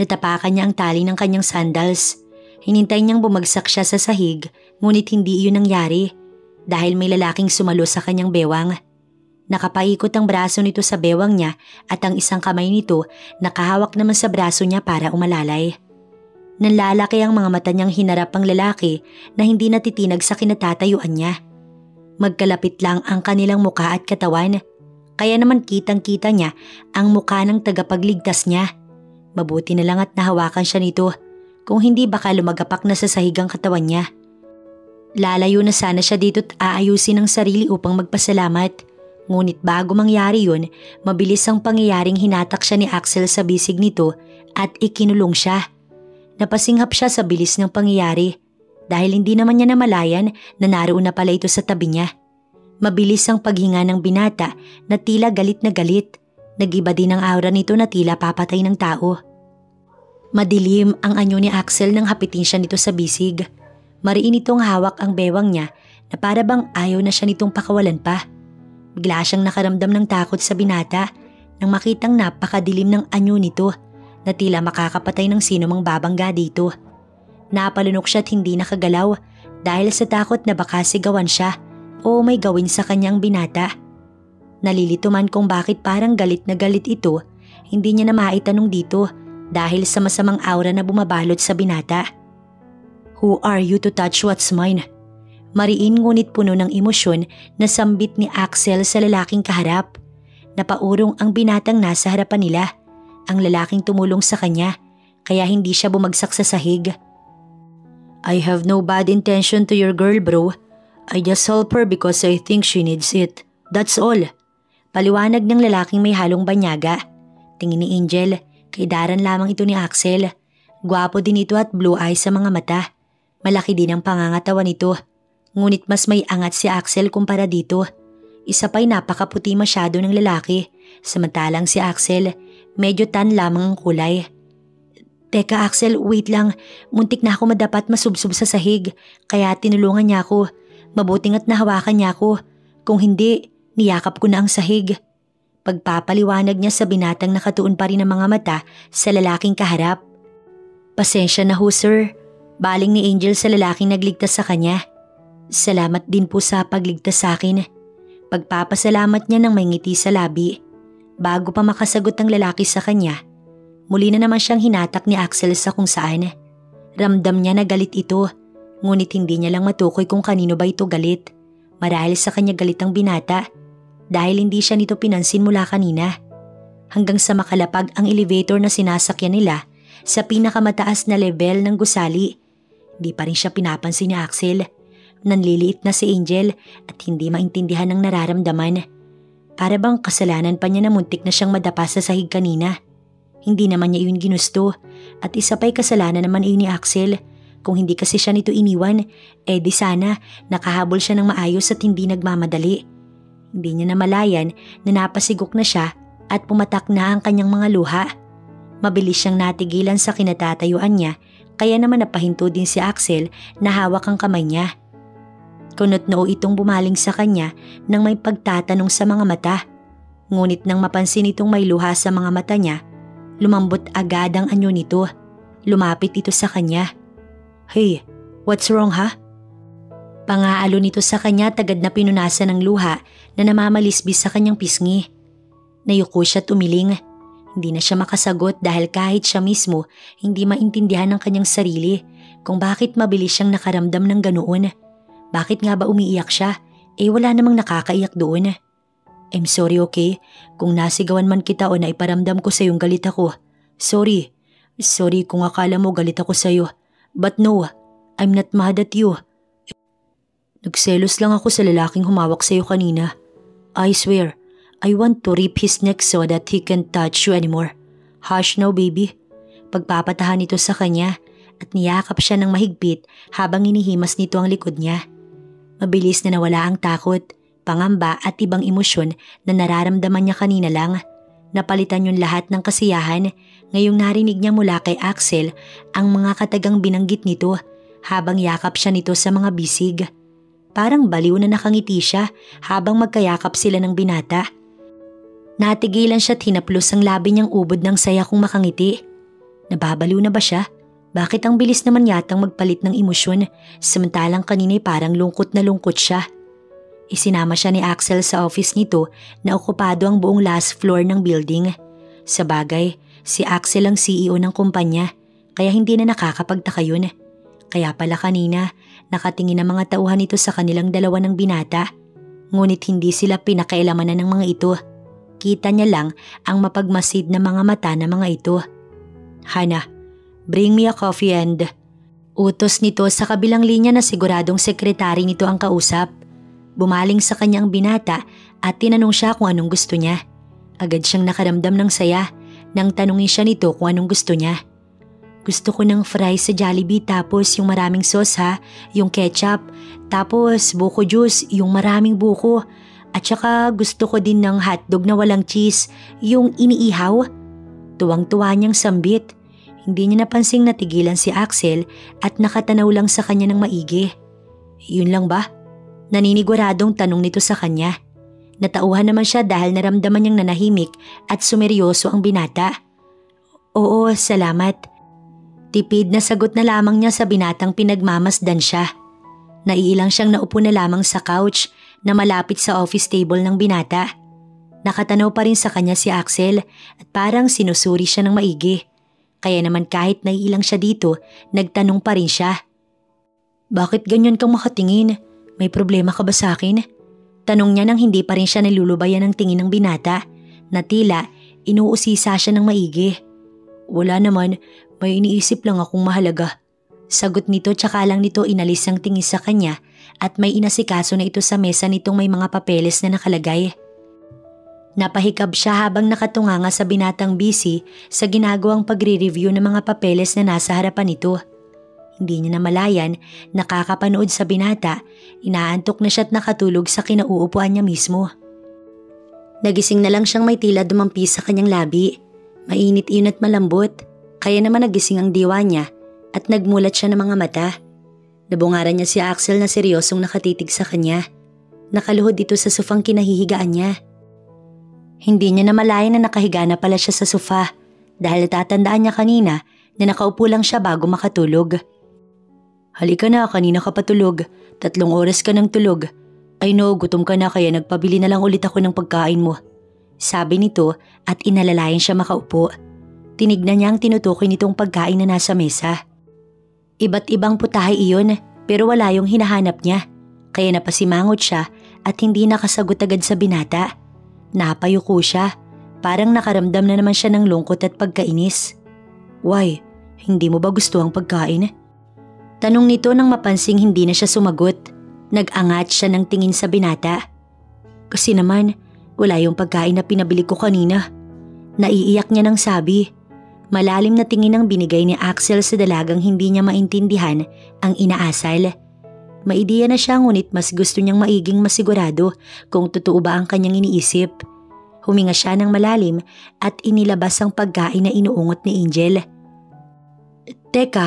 Natapakan niya ang tali ng kanyang sandals. Hinintay niyang bumagsak siya sa sahig, ngunit hindi iyon nangyari dahil may lalaking sumalo sa kanyang bewang. Nakapaikot ang braso nito sa bewang niya at ang isang kamay nito nakahawak naman sa braso niya para umalalay. Nanlalaki ang mga mata niyang hinarap ang lalaki na hindi natitinag sa kinatatayuan niya. Magkalapit lang ang kanilang muka at katawan, kaya naman kitang-kita niya ang muka ng tagapagligtas niya. Mabuti na lang at nahawakan siya nito, kung hindi baka lumagapak na sa sahig ang katawan niya. Lalayo na sana siya dito at aayusin ang sarili upang magpasalamat. Ngunit bago mangyari yun, mabilis ang pangyayaring hinatak siya ni Axel sa bisig nito at ikinulong siya. Napasinghap siya sa bilis ng pangyayari dahil hindi naman niya namalayan na naroon na pala ito sa tabi niya. Mabilis ang paghinga ng binata na tila galit na galit. Nag-iba din ang aura nito na tila papatay ng tao. Madilim ang anyo ni Axel nang hapitin siya nito sa bisig. Mariin itong hawak ang bewang niya na para bang ayaw na siya nitong pakawalan pa. Bigla siyang nakaramdam ng takot sa binata nang makitang napakadilim ng anyo nito na tila makakapatay ng sino mang babangga dito. Napalunok siya at hindi nakagalaw dahil sa takot na baka sigawan siya o may gawin sa kanyang binata. Nalilito man kung bakit parang galit na galit ito, hindi niya na maitanong dito dahil sa masamang aura na bumabalot sa binata. Who are you to touch what's mine? Mariin ngunit puno ng emosyon na sambit ni Axel sa lalaking kaharap. Napaurong ang binatang nasa harapan nila. Ang lalaking tumulong sa kanya kaya hindi siya bumagsak sa sahig. I have no bad intention to your girl, bro. I just help her because I think she needs it. That's all. Paliwanag ng lalaking may halong banyaga. Tingin ni Angel, kaidaran lamang ito ni Axel. Gwapo din ito at blue eyes sa mga mata. Malaki din ang pangangatawan nito. Ngunit mas may angat si Axel kumpara dito. Isa pa'y napakaputi masyado ng lalaki. Samantalang si Axel, medyo tan lamang ang kulay. Teka Axel, wait lang. Muntik na ako madapat masubsob sa sahig. Kaya tinulungan niya ako. Mabuting at nahawakan niya ako. Kung hindi, niyakap ko na ang sahig. Pagpapaliwanag niya sa binatang nakatuon pa rin ang mga mata sa lalaking kaharap. Pasensya na ho sir. Baling ni Angel sa lalaking nagligtas sa kanya. Salamat din po sa pagligtas sa akin. Pagpapasalamat niya ng may ngiti sa labi. Bago pa makasagot ang lalaki sa kanya, muli na naman siyang hinatak ni Axel sa kung saan. Ramdam niya na galit ito, ngunit hindi niya lang matukoy kung kanino ba ito galit. Marahil sa kanya galit ang binata, dahil hindi siya nito pinansin mula kanina. Hanggang sa makalapag ang elevator na sinasakyan nila sa pinakamataas na level ng gusali. Di pa rin siya pinapansin ni Axel. Nanliliit na si Angel at hindi maintindihan ang nararamdaman. Para bang kasalanan pa niya na muntik na siyang madapa sa sahig kanina. Hindi naman niya iyon ginusto at isa pa'y kasalanan naman iyon ni Axel. Kung hindi kasi siya nito iniwan, di sana nakahabol siya ng maayos at hindi nagmamadali. Hindi niya namalayan na napasigok na siya at pumatak na ang kanyang mga luha. Mabilis siyang natigilan sa kinatatayuan niya kaya naman napahinto din si Axel na hawak ang kamay niya. Kunot noo itong bumaling sa kanya nang may pagtatanong sa mga mata. Ngunit nang mapansin itong may luha sa mga mata niya, lumambot agad ang anyo nito. Lumapit ito sa kanya. Hey, what's wrong ha? Pangaalo nito sa kanya tagad na pinunasan ng luha na namamalisbis sa kanyang pisngi. Nayuko siya at umiling. Hindi na siya makasagot dahil kahit siya mismo hindi maintindihan ng kanyang sarili kung bakit mabilis siyang nakaramdam ng ganoon. Bakit nga ba umiiyak siya? Wala namang nakakaiyak doon. I'm sorry, okay? Kung nasigawan man kita o naiparamdam ko sa iyong galit ako. Sorry. Sorry kung akala mo galit ako sa iyo. But no, I'm not mad at you. Nagselos lang ako sa lalaking humawak sa iyo kanina. I swear, I want to rip his neck so that he can't touch you anymore. Hush now, baby. Pagpapatahan ito sa kanya at niyakap siya ng mahigpit habang inihimas nito ang likod niya. Mabilis na nawala ang takot, pangamba at ibang emosyon na nararamdaman niya kanina lang. Napalitan yung lahat ng kasiyahan ngayong narinig niya mula kay Axel ang mga katagang binanggit nito habang yakap siya nito sa mga bisig. Parang baliw na nakangiti siya habang magkayakap sila ng binata. Natigilan siya at hinaplos ang labi niyang ubod ng saya kung makangiti. Nababaliw na ba siya? Bakit ang bilis naman yatang magpalit ng emosyon samantalang kanina'y parang lungkot na lungkot siya? Isinama siya ni Axel sa office nito na okupado ang buong last floor ng building. Sa bagay, si Axel ang CEO ng kumpanya kaya hindi na nakakapagtaka yun. Kaya pala kanina nakatingin ang mga tauhan nito sa kanilang dalawa ng binata. Ngunit hindi sila pinakailaman ng mga ito. Kita niya lang ang mapagmasid na mga mata ng mga ito. Hana, bring me a coffee and… Utos nito sa kabilang linya na siguradong sekretary nito ang kausap. Bumaling sa kanyang binata at tinanong siya kung anong gusto niya. Agad siyang nakaramdam ng saya nang tanungin siya nito kung anong gusto niya. Gusto ko ng fries sa Jollibee tapos yung maraming sauce ha, yung ketchup, tapos buko juice, yung maraming buko. At saka gusto ko din ng hotdog na walang cheese, yung iniihaw. Tuwang-tuwa niyang sambit. Hindi niya napansing natigilan si Axel at nakatanaw lang sa kanya ng maigi. Yun lang ba? Naniniguradong tanong nito sa kanya. Natauhan naman siya dahil naramdaman niyang nanahimik at sumeryoso ang binata. Oo, salamat. Tipid na sagot na lamang niya sa binatang pinagmamasdan siya. Naiilang siyang naupo na lamang sa couch na malapit sa office table ng binata. Nakatanaw pa rin sa kanya si Axel at parang sinusuri siya ng maigi. Kaya naman kahit naiilang siya dito, nagtanong pa rin siya. Bakit ganyan kang makatingin? May problema ka ba sa akin? Tanong niya nang hindi pa rin siya nilulubayan ng tingin ng binata na tila inuusisa siya ng maigi. Wala naman, may iniisip lang akong mahalaga. Sagot nito tsaka lang nito inalis ang tingin sa kanya at may inasikaso na ito sa mesa nitong may mga papeles na nakalagay. Napahikab siya habang nakatunganga sa binatang busy sa ginagawang pagre-review ng mga papeles na nasa harapan nito. Hindi niya namalayan, nakakapanood sa binata, inaantok na siya't nakatulog sa kinauupuan niya mismo. Nagising na lang siyang may tila dumampi sa kanyang labi. Mainit iyon at malambot, kaya naman nagising ang diwa niya at nagmulat siya ng mga mata. Nabungaran niya si Axel na seryosong nakatitig sa kanya. Nakaluhod ito sa sofang kinahihigaan niya. Hindi niya namalayan na nakahiga na pala siya sa sofa dahil natatandaan niya kanina na nakaupo lang siya bago makatulog. Halika na, kanina ka patulog. 3 oras ka ng tulog. I know, gutom ka na kaya nagpabili na lang ulit ako ng pagkain mo. Sabi nito at inalalayan siya makaupo. Tinignan niya ang tinutukoy nitong pagkain na nasa mesa. Iba't ibang putahe iyon pero wala yung hinahanap niya. Kaya napasimangot siya at hindi nakasagot agad sa binata. Napayuko siya, parang nakaramdam na naman siya ng lungkot at pagkainis. Why? Hindi mo ba gusto ang pagkain? Tanong nito nang mapansing hindi na siya sumagot. Nag-angat siya ng tingin sa binata. Kasi naman, wala yung pagkain na pinabili ko kanina. Naiiyak niya ng sabi. Malalim na tingin ang binigay ni Axel sa dalagang hindi niya maintindihan ang inaasal. May ideya na siya ngunit mas gusto niyang maiging masigurado kung totoo ba ang kanyang iniisip. Huminga siya ng malalim at inilabas ang pagkain na inuungot ni Angel. Teka,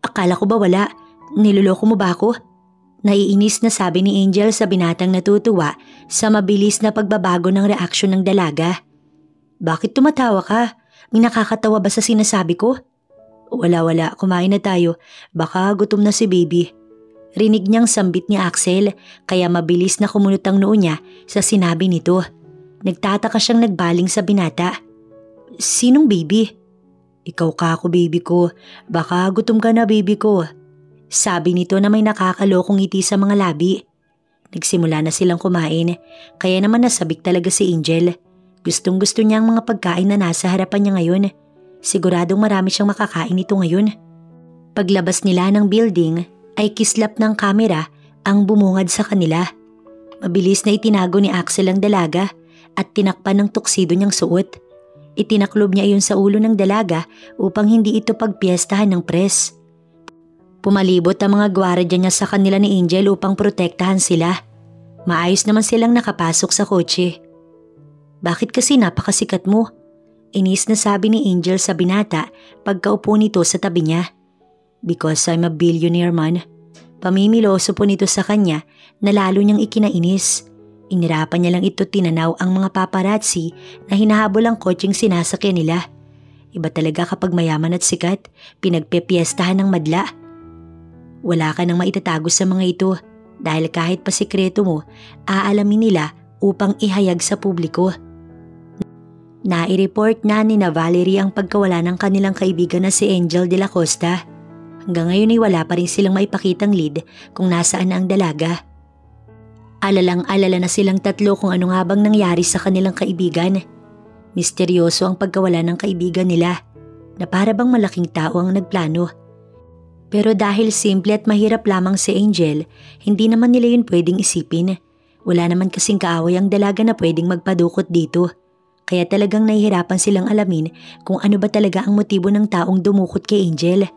akala ko ba wala? Niloloko mo ba ako? Naiinis na sabi ni Angel sa binatang natutuwa sa mabilis na pagbabago ng reaksyon ng dalaga. Bakit tumatawa ka? May nakakatawa ba sa sinasabi ko? Wala, kumain na tayo. Baka gutom na si baby. Rinig niyang sambit ni Axel kaya mabilis na kumunot ang noo niya sa sinabi nito. Nagtataka siyang nagbaling sa binata. Sinong baby? Ikaw ka ako baby ko. Baka gutom ka na baby ko. Sabi nito na may nakakalokong ngiti sa mga labi. Nagsimula na silang kumain kaya naman nasabik talaga si Angel. Gustong gusto niya ang mga pagkain na nasa harapan niya ngayon. Siguradong marami siyang makakain nito ngayon. Paglabas nila ng building ay kislap ng kamera ang bumungad sa kanila. Mabilis na itinago ni Axel ang dalaga at tinakpan ng tuksido niyang suot. Itinaklob niya iyon sa ulo ng dalaga upang hindi ito pagpiestahan ng press. Pumalibot ang mga gwardiya niya sa kanila ni Angel upang protektahan sila. Maayos naman silang nakapasok sa kotse. Bakit kasi napakasikat mo? Inis na sabi ni Angel sa binata pagkaupo nito sa tabi niya. Because I'm a billionaire man. Pamimiloso po nito sa kanya na lalo niyang ikinainis. Inirapan niya lang ito tinanaw ang mga paparazzi na hinahabol ang kotseng sinasakyan nila. Iba talaga kapag mayaman at sikat, pinagpepiestahan ng madla. Wala ka nang maitatago sa mga ito. dahil kahit pa sikreto mo, aalamin nila upang ihayag sa publiko. Nai-report na ni Valerie ang pagkawala ng kanilang kaibigan na si Angel de la Costa. Hanggang ngayon ay wala pa rin silang maipakitang lead kung nasaan na ang dalaga. Alalang-alala na silang tatlo kung ano nga bang nangyari sa kanilang kaibigan. Misteryoso ang pagkawala ng kaibigan nila na para bang malaking tao ang nagplano. Pero dahil simple at mahirap lamang si Angel, hindi naman nila yun pwedeng isipin. Wala naman kasing kaaway ang dalaga na pwedeng magpadukot dito. Kaya talagang nahihirapan silang alamin kung ano ba talaga ang motibo ng taong dumukot kay Angel.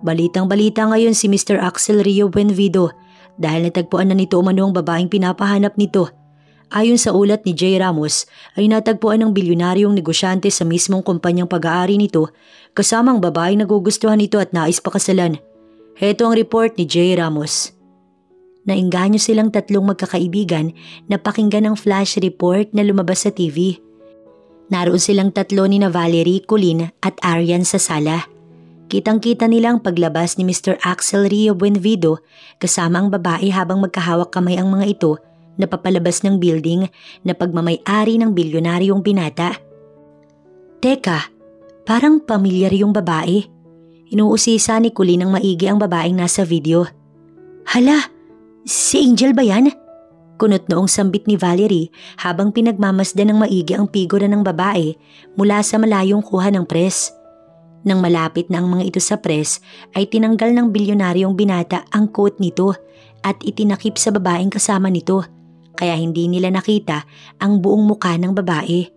Balitang-balita ngayon si Mr. Axel Rio Buenvido dahil natagpuan na nito umano ang babaeng pinapahanap nito. Ayon sa ulat ni Jay Ramos ay natagpuan ng bilyonaryong negosyante sa mismong kumpanyang pag-aari nito kasamang babaeng nagugustuhan nito at nais pakasalan. Heto ang report ni Jay Ramos. Nainganyo silang tatlong magkakaibigan na pakinggan ang flash report na lumabas sa TV. Naroon silang tatlo ni Valerie, Colleen at Arian sa sala. Kitang-kita nilang paglabas ni Mr. Axel Rio Buenvido kasama ang babae habang magkahawak kamay ang mga ito na papalabas ng building na pagmamay-ari ng bilyonaryong binata. Teka, parang pamilyar yung babae. Inuusisa ni Colleen ng maigi ang babaeng nasa video. Hala, si Angel ba yan? Kunot noong sambit ni Valerie habang pinagmamasdan ng maigi ang figura ng babae mula sa malayong kuha ng press. Nang malapit na ang mga ito sa press ay tinanggal ng bilyonaryong binata ang coat nito at itinakip sa babaeng kasama nito kaya hindi nila nakita ang buong mukha ng babae.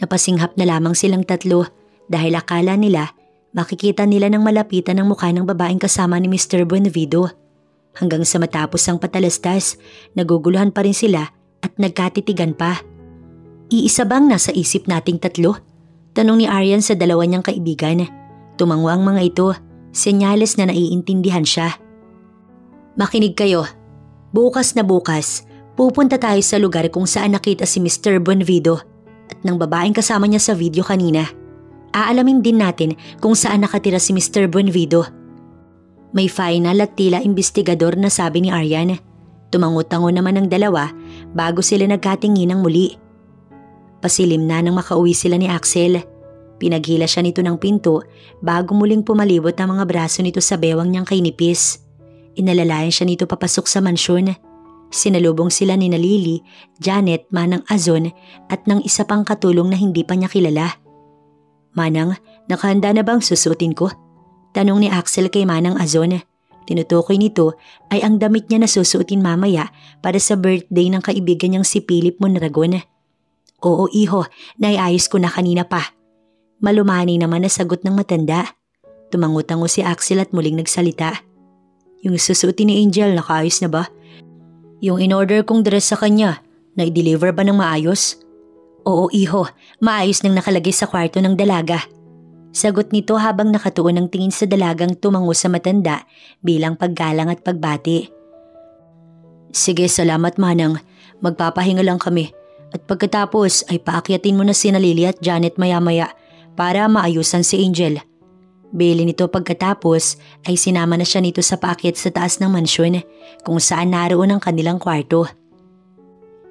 Napasinghap na lamang silang tatlo dahil akala nila makikita nila ng malapitan ang mukha ng babaeng kasama ni Mr. Buenvido. Hanggang sa matapos ang patalastas, naguguluhan pa rin sila at nagkatitigan pa. Iisa bang nasa isip nating tatlo? Tanong ni Arian sa dalawa niyang kaibigan. Tumango ang mga ito, senyales na naiintindihan siya. Makinig kayo. Bukas na bukas, pupunta tayo sa lugar kung saan nakita si Mr. Buenvido at ng babaeng kasama niya sa video kanina. Aalamin din natin kung saan nakatira si Mr. Buenvido. May final at tila investigador na sabi ni Arian. Tumango-tango naman ang dalawa bago sila nagkatingin ng muli. Pasilim na nang makauwi sila ni Axel. Pinaghila siya nito ng pinto bago muling pumalibot ang mga braso nito sa bewang niyang kay nipis. Inalalayan siya nito papasok sa mansyon. Sinalubong sila ni Lily, Janet, Manang Azon at ng isa pang katulong na hindi pa niya kilala. Manang, nakahanda na bang susutin ko? Tanong ni Axel kay Manang Azon. Tinutukoy nito ay ang damit niya na susuotin mamaya para sa birthday ng kaibigan niyang si Philip Mondragon. Oo iho, naiayos ko na kanina pa. Malumani naman na sagot ng matanda. Tumango-tango si Axel at muling nagsalita. Yung susuotin ni Angel, nakaayos na ba? Yung in-order kong dress sa kanya, na-deliver ba ng maayos? Oo iho, maayos nang nakalagay sa kwarto ng dalaga. Sagot nito habang nakatuon ang tingin sa dalagang tumango sa matanda bilang paggalang at pagbati. Sige, salamat Manang. Magpapahinga lang kami. At pagkatapos ay paakyatin mo na sina Lily at Janet maya-maya para maayusan si Angel. Bili nito pagkatapos ay sinama na siya nito sa paakyat sa taas ng mansyon kung saan naroon ang kanilang kwarto.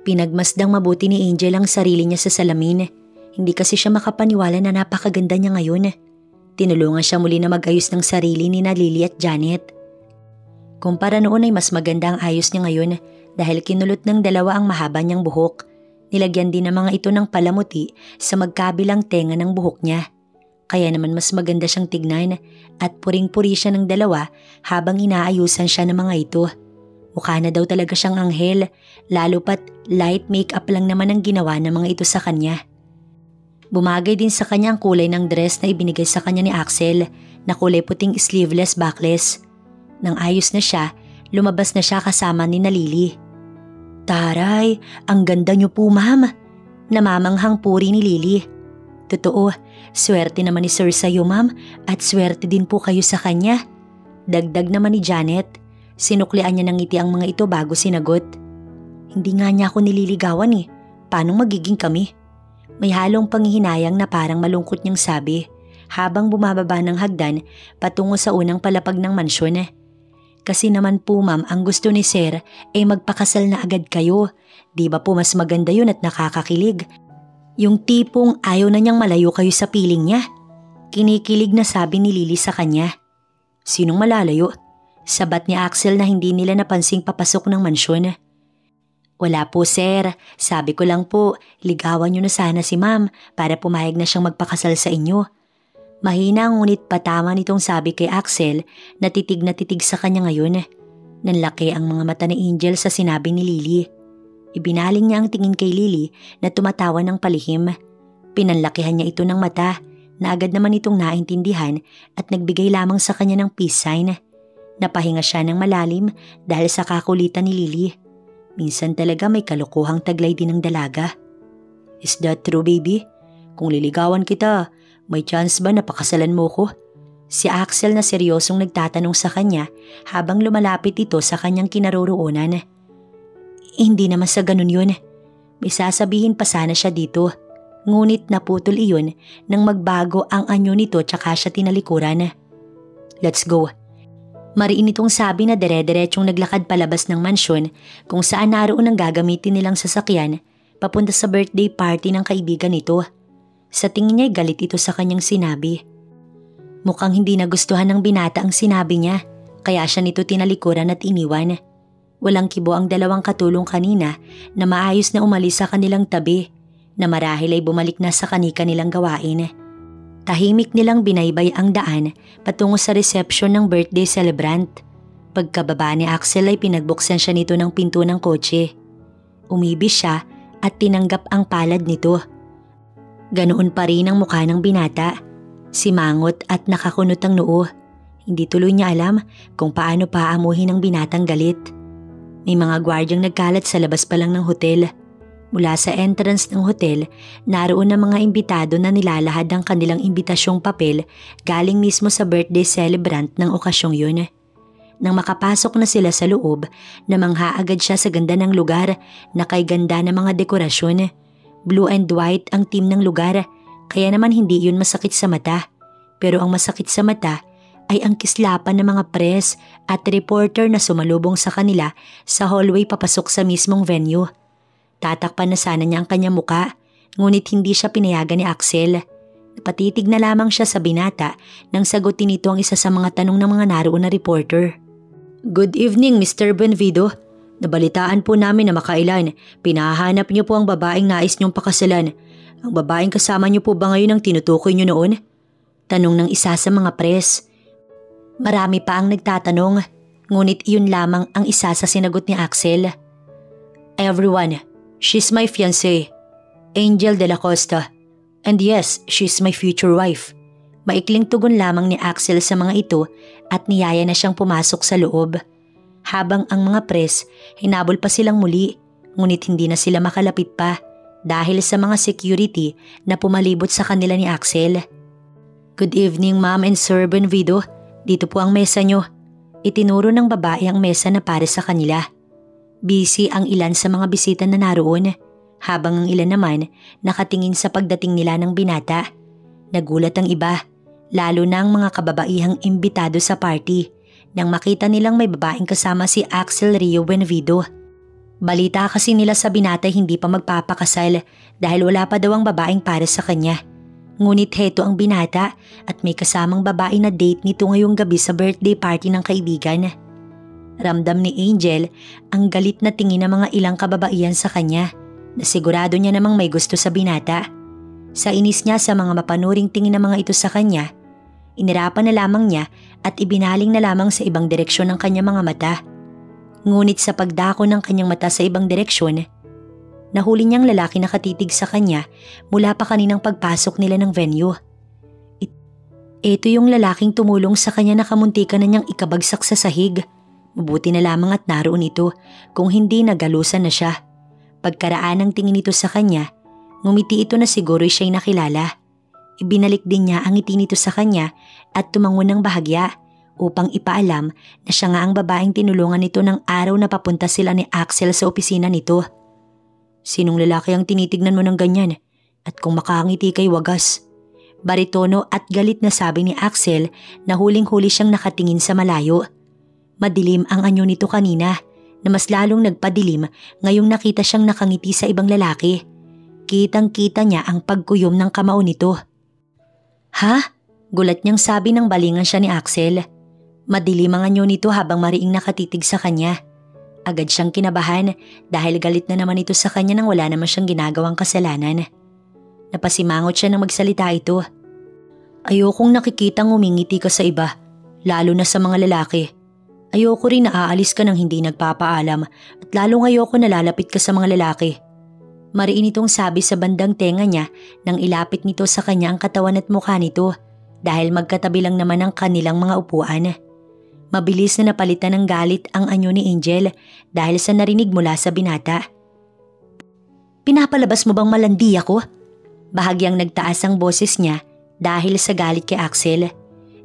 Pinagmasdang mabuti ni Angel ang sarili niya sa salamin. Hindi kasi siya makapaniwala na napakaganda niya ngayon. Tinulungan siya muli na mag-ayos ng sarili ni Lily at Janet. Kumpara noon ay mas maganda ang ayos niya ngayon dahil kinulot ng dalawa ang mahaba niyang buhok. Nilagyan din ng mga ito ng palamuti sa magkabilang tenga ng buhok niya. Kaya naman mas maganda siyang tignan at puring-puri siya ng dalawa habang inaayusan siya ng mga ito. Mukha na daw talaga siyang anghel, lalo pat light makeup lang naman ang ginawa ng mga ito sa kanya. Bumagay din sa kanya ang kulay ng dress na ibinigay sa kanya ni Axel na kulay puting sleeveless backless. Nang ayos na siya, lumabas na siya kasama ni Lily. Taray, ang ganda niyo po ma'am. Namamanghang puri ni Lily. Totoo, swerte naman ni Sir sa'yo ma'am at swerte din po kayo sa kanya. Dagdag naman ni Janet. Sinuklian niya ng ngiti ang mga ito bago sinagot. Hindi nga niya ako nililigawan eh. Paano magiging kami? May halong panghihinayang na parang malungkot niyang sabi habang bumababa ng hagdan patungo sa unang palapag ng mansyon. Kasi naman po ma'am, ang gusto ni sir ay magpakasal na agad kayo. Di ba po mas maganda yun at nakakakilig? Yung tipong ayaw na niyang malayo kayo sa piling niya. Kinikilig na sabi ni Lily sa kanya. Sinong malalayo? Sabat ni Axel na hindi nila napansing papasok ng mansyon. Wala po sir, sabi ko lang po, ligawan niyo na sana si ma'am para pumayag na siyang magpakasal sa inyo. Mahina ngunit patama nitong sabi kay Axel na titig sa kanya ngayon. Nanlaki ang mga mata ni Angel sa sinabi ni Lily. Ibinaling niya ang tingin kay Lily na tumatawa ng palihim. Pinanlakihan niya ito ng mata na agad naman itong naintindihan at nagbigay lamang sa kanya ng peace sign. Napahinga siya ng malalim dahil sa kakulitan ni Lily. Minsan talaga may kalokohang taglay din ng dalaga. Is that true baby? Kung liligawan kita, may chance ba na pakasalan mo ko? Si Axel na seryosong nagtatanong sa kanya habang lumalapit ito sa kanyang kinaroroonan. Hindi naman sa ganun yun. May sasabihin pa sana siya dito. Ngunit naputol iyon nang magbago ang anyo nito tsaka siya tinalikuran. Let's go. Mariin itong sabi na dire-diretsong naglakad palabas ng mansyon kung saan naroon ang gagamitin nilang sasakyan papunta sa birthday party ng kaibigan nito. Sa tingin niya'y galit ito sa kanyang sinabi. Mukhang hindi nagustuhan ng binata ang sinabi niya kaya siya nito tinalikuran at iniwan. Walang kibo ang dalawang katulong kanina na maayos na umalis sa kanilang tabi na marahil ay bumalik na sa kanilang gawain. Tahimik nilang binaybay ang daan patungo sa reception ng birthday celebrant. Pagkababa ni Axel ay pinagbuksan siya nito ng pinto ng kotse. Umibis siya at tinanggap ang palad nito. Ganoon pa rin ang mukha ng binata. Simangot at nakakunot ang noo. Hindi tuloy niya alam kung paano paamuhin ang binatang galit. May mga gwardyang nagkalat sa labas pa lang ng hotel. Mula sa entrance ng hotel, naroon ang mga imbitado na nilalahad ang kanilang imbitasyong papel galing mismo sa birthday celebrant ng okasyong yun. Nang makapasok na sila sa loob, namangha agad siya sa ganda ng lugar na kay ganda ng mga dekorasyon. Blue and white ang team ng lugar, kaya naman hindi yun masakit sa mata. Pero ang masakit sa mata ay ang kislapan ng mga press at reporter na sumalubong sa kanila sa hallway papasok sa mismong venue. Tatakpan na sana niya ang kanyang muka, ngunit hindi siya pinayagan ni Axel. Napatitig na lamang siya sa binata nang sagutin nito ang isa sa mga tanong ng mga naroon na reporter. Good evening, Mr. Benvido. Nabalitaan po namin na makailan, pinahanap niyo po ang babaeng nais niyong pakasalan. Ang babaeng kasama niyo po ba ngayon ang tinutukoy niyo noon? Tanong ng isa sa mga press. Marami pa ang nagtatanong, ngunit iyon lamang ang isa sa sinagot ni Axel. Everyone, she's my fiancée, Angel de la Costa. And yes, she's my future wife. Maikling tugon lamang ni Axel sa mga ito at niyaya na siyang pumasok sa loob. Habang ang mga press, hinabol pa silang muli, ngunit hindi na sila makalapit pa dahil sa mga security na pumalibot sa kanila ni Axel. Good evening ma'am and sir Benvido, dito po ang mesa nyo. Itinuro ng babae ang mesa na para sa kanila. Busy ang ilan sa mga bisita na naroon, habang ang ilan naman nakatingin sa pagdating nila ng binata. Nagulat ang iba, lalo na ang mga kababaihang imbitado sa party, nang makita nilang may babaeng kasama si Axel Rio Benvido. Balita kasi nila sa binata hindi pa magpapakasal dahil wala pa daw ang babaeng para sa kanya. Ngunit heto ang binata at may kasamang babae na date nito ngayong gabi sa birthday party ng kaibigan. Ramdam ni Angel ang galit na tingin ng mga ilang kababaihan sa kanya na sigurado niya namang may gusto sa binata. Sa inis niya sa mga mapanuring tingin ng mga ito sa kanya, inirapan na lamang niya at ibinaling na lamang sa ibang direksyon ng kanyang mga mata. Ngunit sa pagdako ng kanyang mata sa ibang direksyon, nahuli niyang lalaki na katitig sa kanya mula pa kaninang pagpasok nila ng venue. Ito yung lalaking tumulong sa kanya na kamuntikan na niyang ikabagsak sa sahig. Mabuti na lamang at naroon ito kung hindi nagalusan na siya. Pagkaraan ng tingin nito sa kanya, ngumiti ito na siguro siya'y nakilala. Ibinalik din niya ang ngiti nito sa kanya at tumangon ng bahagya upang ipaalam na siya nga ang babaeng tinulungan nito ng araw na papunta sila ni Axel sa opisina nito. Sinong lalaki ang tinitignan mo ng ganyan? At kung makangiti kay wagas? Baritono at galit na sabi ni Axel na huling-huli siyang nakatingin sa malayo. Madilim ang anyo nito kanina na mas lalong nagpadilim ngayong nakita siyang nakangiti sa ibang lalaki. Kitang-kita niya ang pagkuyom ng kamao nito. Ha? Gulat niyang sabi ng balingan siya ni Axel. Madilim ang anyo nito habang mariing nakatitig sa kanya. Agad siyang kinabahan dahil galit na naman ito sa kanya nang wala naman siyang ginagawang kasalanan. Napasimangot siya nang magsalita ito. Ayokong nakikitang umingiti ka sa iba, lalo na sa mga lalaki. Ayoko rin na aalis ka nang hindi nagpapaalam at lalong ayoko na lalapit ka sa mga lalaki. Mariin itong sabi sa bandang tenga niya nang ilapit nito sa kanya ang katawan at mukha nito dahil magkatabi lang naman ang kanilang mga upuan. Mabilis na napalitan ng galit ang anyo ni Angel dahil sa narinig mula sa binata. Pinapalabas mo bang malandi ako? Bahagyang nagtaas ang boses niya dahil sa galit kay Axel.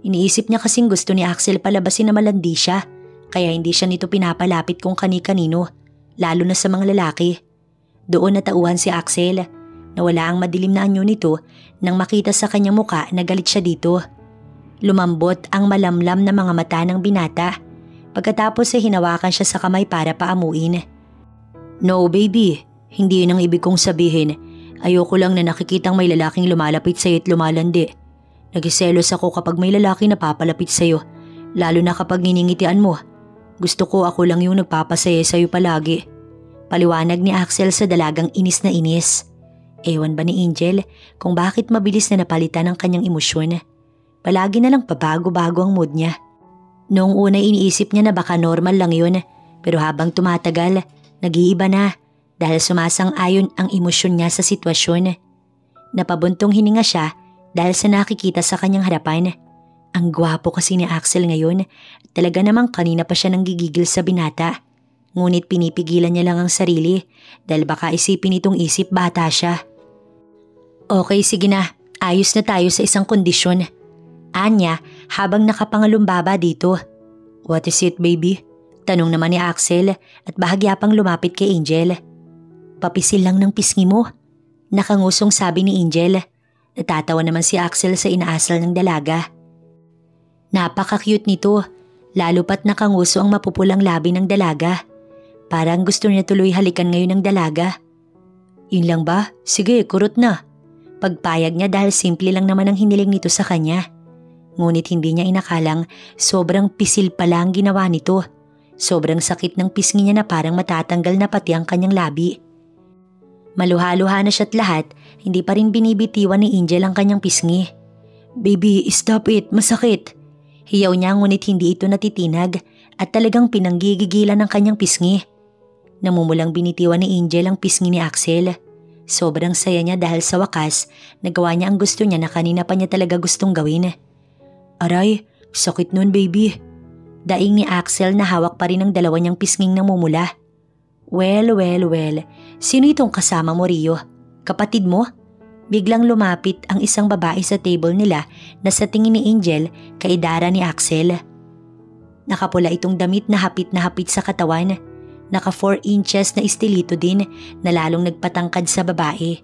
Iniisip niya kasing gusto ni Axel palabasin na malandi siya kaya hindi siya nito pinapalapit kung kani-kanino, lalo na sa mga lalaki. Doon natauhan si Axel na wala ang madilim na anyo nito nang makita sa kanyang muka na galit siya dito. Lumambot ang malamlam na mga mata ng binata. Pagkatapos ay hinawakan siya sa kamay para paamuin. No baby, hindi yun ang ibig kong sabihin. Ayoko lang na nakikitang may lalaking lumalapit sa'yo at lumalandi. Nagiselos ako kapag may lalaki na papalapit sa'yo, lalo na kapag niningitian mo. Gusto ko ako lang yung nagpapasaya sa'yo palagi. Paliwanag ni Axel sa dalagang inis na inis. Ewan ba ni Angel kung bakit mabilis na napalitan ang kanyang emosyon. Palagi na lang pabago-bago ang mood niya. Noong una iniisip niya na baka normal lang yun, pero habang tumatagal, nag-iiba na dahil sumasang-ayon ang emosyon niya sa sitwasyon. Napabuntong hininga siya dahil sa nakikita sa kanyang harapan. Ang gwapo kasi ni Axel ngayon at talaga namang kanina pa siya nanggigigil sa binata. Ngunit pinipigilan niya lang ang sarili dahil baka isipin itong isip bata siya. Okay, sige na. Ayos na tayo sa isang kondisyon. Anya habang nakapangalumbaba dito. What is it, baby? Tanong naman ni Axel at bahagya pang lumapit kay Angel. Papisil lang ng pisngi mo. Nakangusong sabi ni Angel. Natatawa naman si Axel sa inaasal ng dalaga. Napaka-cute nito, lalo pat nakanguso ang mapupulang labi ng dalaga. Parang gusto niya tuloy halikan ngayon ng dalaga. Yun lang ba? Sige, kurot na. Pagpayag niya dahil simple lang naman ang hiniling nito sa kanya. Ngunit hindi niya inakalang sobrang pisil pala ang ginawa nito. Sobrang sakit ng pisngi niya na parang matatanggal na pati ang kanyang labi. Maluha-luha na siya't lahat, hindi pa rin binibitiwan ni Angel ang kanyang pisngi. Baby, stop it, masakit. Hiyaw niya ngunit hindi ito natitinag at talagang pinanggigigilan ng kanyang pisngi. Namumulang binitiwan ni Angel ang pisngi ni Axel. Sobrang saya niya dahil sa wakas, nagawa niya ang gusto niya na kanina pa niya talaga gustong gawin. Aray, sakit nun baby. Daing ni Axel na hawak pa rin ang dalawa niyang pisnging namumula. Well, sino itong kasama mo, Rio? Kapatid mo? Biglang lumapit ang isang babae sa table nila na sa tingin ni Angel kaidara ni Axel. Nakapula itong damit na hapit sa katawan. Naka 4 inches na istilito din na lalong nagpatangkad sa babae.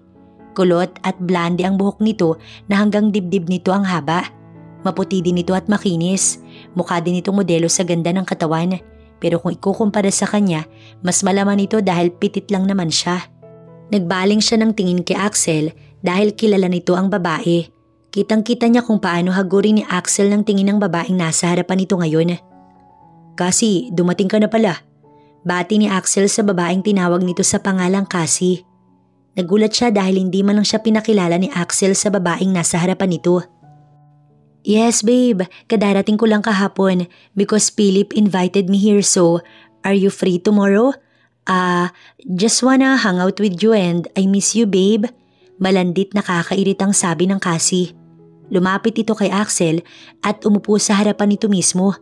Kulot at blonde ang buhok nito na hanggang dibdib nito ang haba. Maputi din ito at makinis. Mukha din itong modelo sa ganda ng katawan. Pero kung ikukumpara sa kanya, mas malaman ito dahil pitit lang naman siya. Nagbaling siya ng tingin kay Axel dahil kilala nito ang babae. Kitang-kita niya kung paano hagurin ni Axel ng tingin ng babaeng nasa harapan nito ngayon. Cassie, dumating ka na pala. Bati ni Axel sa babaeng tinawag nito sa pangalang Cassie. Nagulat siya dahil hindi man lang siya pinakilala ni Axel sa babaeng nasa harapan nito. Yes babe, kadarating ko lang kahapon because Philip invited me here, so are you free tomorrow? Just wanna hang out with you and I miss you babe. Malandit na kakairitang sabi ng Cassie. Lumapit ito kay Axel at umupo sa harapan nito mismo.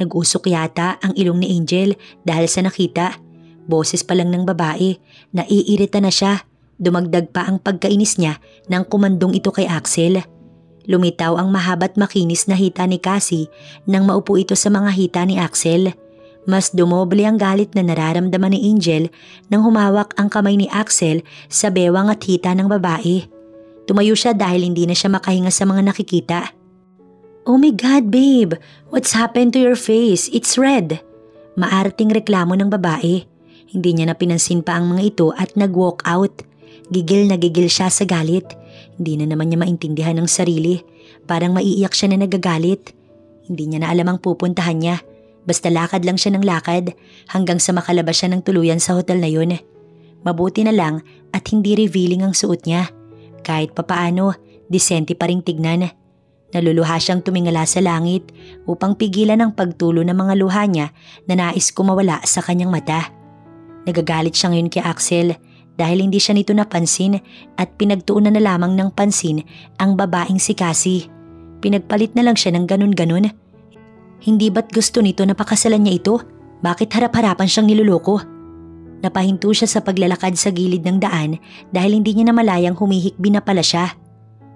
Nag-usok yata ang ilong ni Angel dahil sa nakita. Boses pa lang ng babae, naiirita na siya. Dumagdag pa ang pagkainis niya nang kumandong ito kay Axel. Lumitaw ang mahaba't makinis na hita ni Cassie nang maupo ito sa mga hita ni Axel. Mas dumoble ang galit na nararamdaman ni Angel nang humawak ang kamay ni Axel sa bewang at hita ng babae. Tumayo siya dahil hindi na siya makahinga sa mga nakikita. Oh my God babe, what's happened to your face? It's red. Maarting reklamo ng babae. Hindi niya na pinansin pa ang mga ito at nag-walk out. Gigil na gigil siya sa galit. Hindi na naman niya maintindihan ang sarili. Parang maiiyak siya na nagagalit. Hindi niya na alam ang pupuntahan niya. Basta lakad lang siya ng lakad hanggang sa makalabas siya ng tuluyan sa hotel na yun. Mabuti na lang at hindi revealing ang suot niya. Kahit papaano, disente pa ring tignan. Naluluha siyang tumingala sa langit upang pigilan ang pagtulo ng mga luha niya na nais kumawala sa kanyang mata. Nagagalit siya ngayon kay Axel dahil hindi siya nito napansin at pinagtuunan na lamang ng pansin ang babaeng si Cassie. Pinagpalit na lang siya ng ganun-ganun. Hindi ba't gusto nito na pakasalan niya ito? Bakit harap-harapan siyang niluloko? Napahinto siya sa paglalakad sa gilid ng daan dahil hindi niya namalayang humihikbi na pala siya.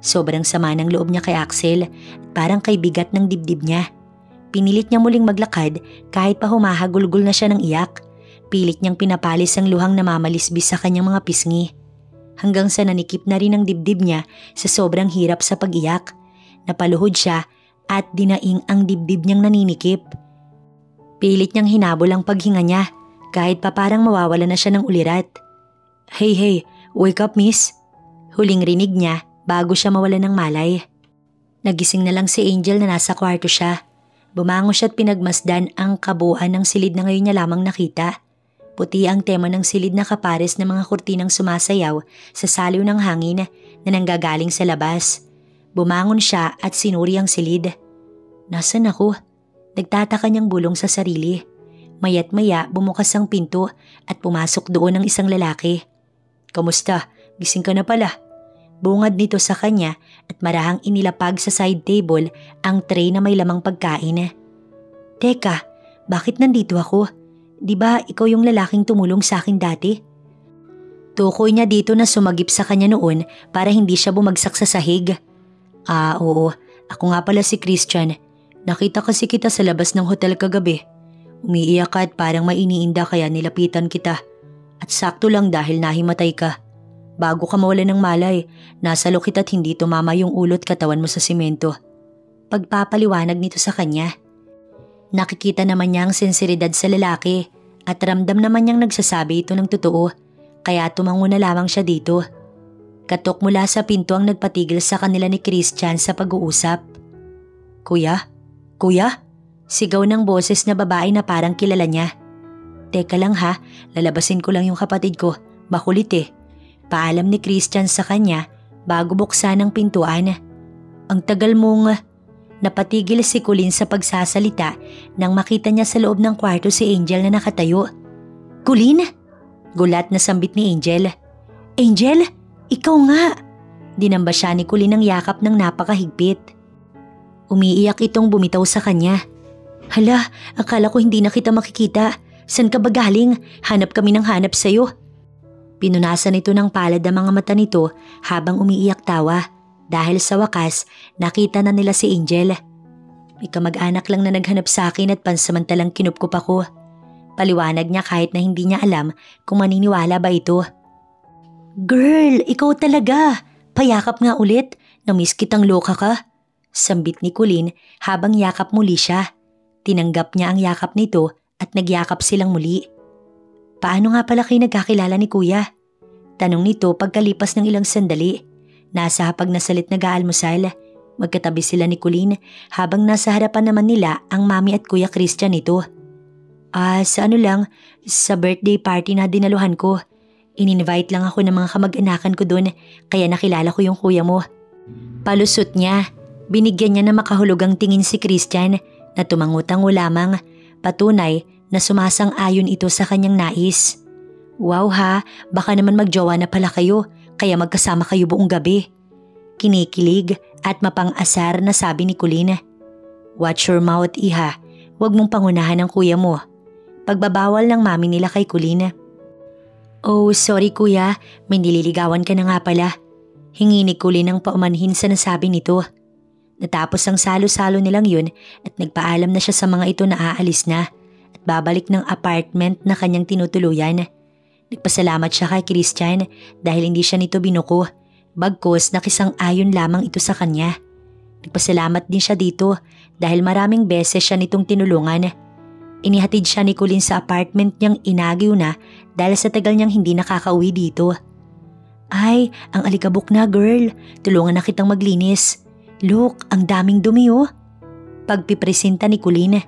Sobrang sama ng loob niya kay Axel at parang kay bigat ng dibdib niya. Pinilit niya muling maglakad kahit pa humahagulgol na siya ng iyak. Pilit niyang pinapalis ang luhang namamalisbis sa kanyang mga pisngi. Hanggang sa nanikip na rin ang dibdib niya sa sobrang hirap sa pag-iyak. Napaluhod siya at dinaing ang dibdib niyang naninikip. Pilit niyang hinabol ang paghinga niya kahit pa parang mawawala na siya ng ulirat. Hey, wake up miss. Huling rinig niya bago siya mawala ng malay. Nagising na lang si Angel na nasa kwarto siya. Bumangon siya at pinagmasdan ang kabuuan ng silid na ngayon niya lamang nakita. Puti ang tema ng silid na kapares ng mga kurtinang sumasayaw sa saliw ng hangin na nanggagaling sa labas. Bumangon siya at sinuri ang silid. Nasaan ako? Nagtataka niyang bulong sa sarili. Maya't maya bumukas ang pinto at pumasok doon ang isang lalaki. Kamusta? Gising ka na pala. Bungad nito sa kanya at marahang inilapag sa side table ang tray na may lamang pagkain. Teka, bakit nandito ako? Di ba ikaw yung lalaking tumulong sa akin dati? Tukoy niya dito na sumagip sa kanya noon para hindi siya bumagsak sa sahig. Oo, ako nga pala si Christian. Nakita kasi kita sa labas ng hotel kagabi. Umiiyak ka at parang may iniinda kaya nilapitan kita. At sakto lang dahil nahimatay ka. Bago ka mawala ng malay, nasalo kita at hindi tumama yung ulo't katawan mo sa simento. Pagpapaliwanag nito sa kanya. Nakikita naman niya ang sensiridad sa lalaki at ramdam naman niyang nagsasabi ito ng totoo kaya tumango na lamang siya dito. Katok mula sa pinto ang nagpatigil sa kanila ni Christian sa pag-uusap. Kuya? Kuya? Sigaw ng boses na babae na parang kilala niya. Teka lang ha, lalabasin ko lang yung kapatid ko, makulit eh. Paalam ni Christian sa kanya bago buksan ang pintuan. Ang tagal mong... Napatigil si Colleen sa pagsasalita nang makita niya sa loob ng kwarto si Angel na nakatayo. Colleen? Gulat na sambit ni Angel. Angel? Ikaw nga! Dinamba siya ni Colleen ng yakap ng napakahigpit. Umiiyak itong bumitaw sa kanya. Hala, akala ko hindi na kita makikita. San ka ba galing? Hanap kami ng hanap sa'yo. Pinunasan ito ng palad ang mga mata nito habang umiiyak tawa. Dahil sa wakas, nakita na nila si Angel. May kamag-anak lang na naghanap sa akin at pansamantalang kinupkup ako. Paliwanag niya kahit na hindi niya alam kung maniniwala ba ito. Girl, ikaw talaga. Payakap nga ulit. Namiss kitang loka ka. Sambit ni Colleen habang yakap muli siya. Tinanggap niya ang yakap nito at nagyakap silang muli. Paano nga pala kayo nagkakilala ni Kuya? Tanong nito pagkalipas ng ilang sandali. Nasa hapag na salit nag-aalmusal. Magkatabi sila ni Colleen habang nasa harapan naman nila ang mami at Kuya Christian nito. Sa sa birthday party na dinaluhan ko. In-invite lang ako ng mga kamag-anakan ko doon kaya nakilala ko yung kuya mo. Palusot niya. Binigyan niya na makahulugang tingin si Christian na tumangutango lamang. Patunay na sumasang-ayon ito sa kanyang nais. Wow ha, baka naman magjowa na pala kayo. Kaya magkasama kayo buong gabi. Kinikilig at mapang-asar na sabi ni Colleen. Watch your mouth, iha. Huwag mong pangunahan ang kuya mo. Pagbabawal ng mami nila kay Colleen. Oh, sorry kuya. May nililigawan ka na nga pala. Hingi ni Colleen ang paumanhin sa nasabi nito. Natapos ang salo-salo nilang yun at nagpaalam na siya sa mga ito na aalis na at babalik ng apartment na kanyang tinutuluyan. Nagpasalamat siya kay Christian dahil hindi siya nito binuko, bagkus nakisang-ayon lamang ito sa kanya. Nagpasalamat din siya dito dahil maraming beses siya nitong tinulungan. Inihatid siya ni Colleen sa apartment niyang inagyo na dahil sa tagal niyang hindi nakakauwi dito. Ay, ang alikabok na girl, tulungan na kitang maglinis. Look, ang daming dumi oh. Pagpipresenta ni Colleen.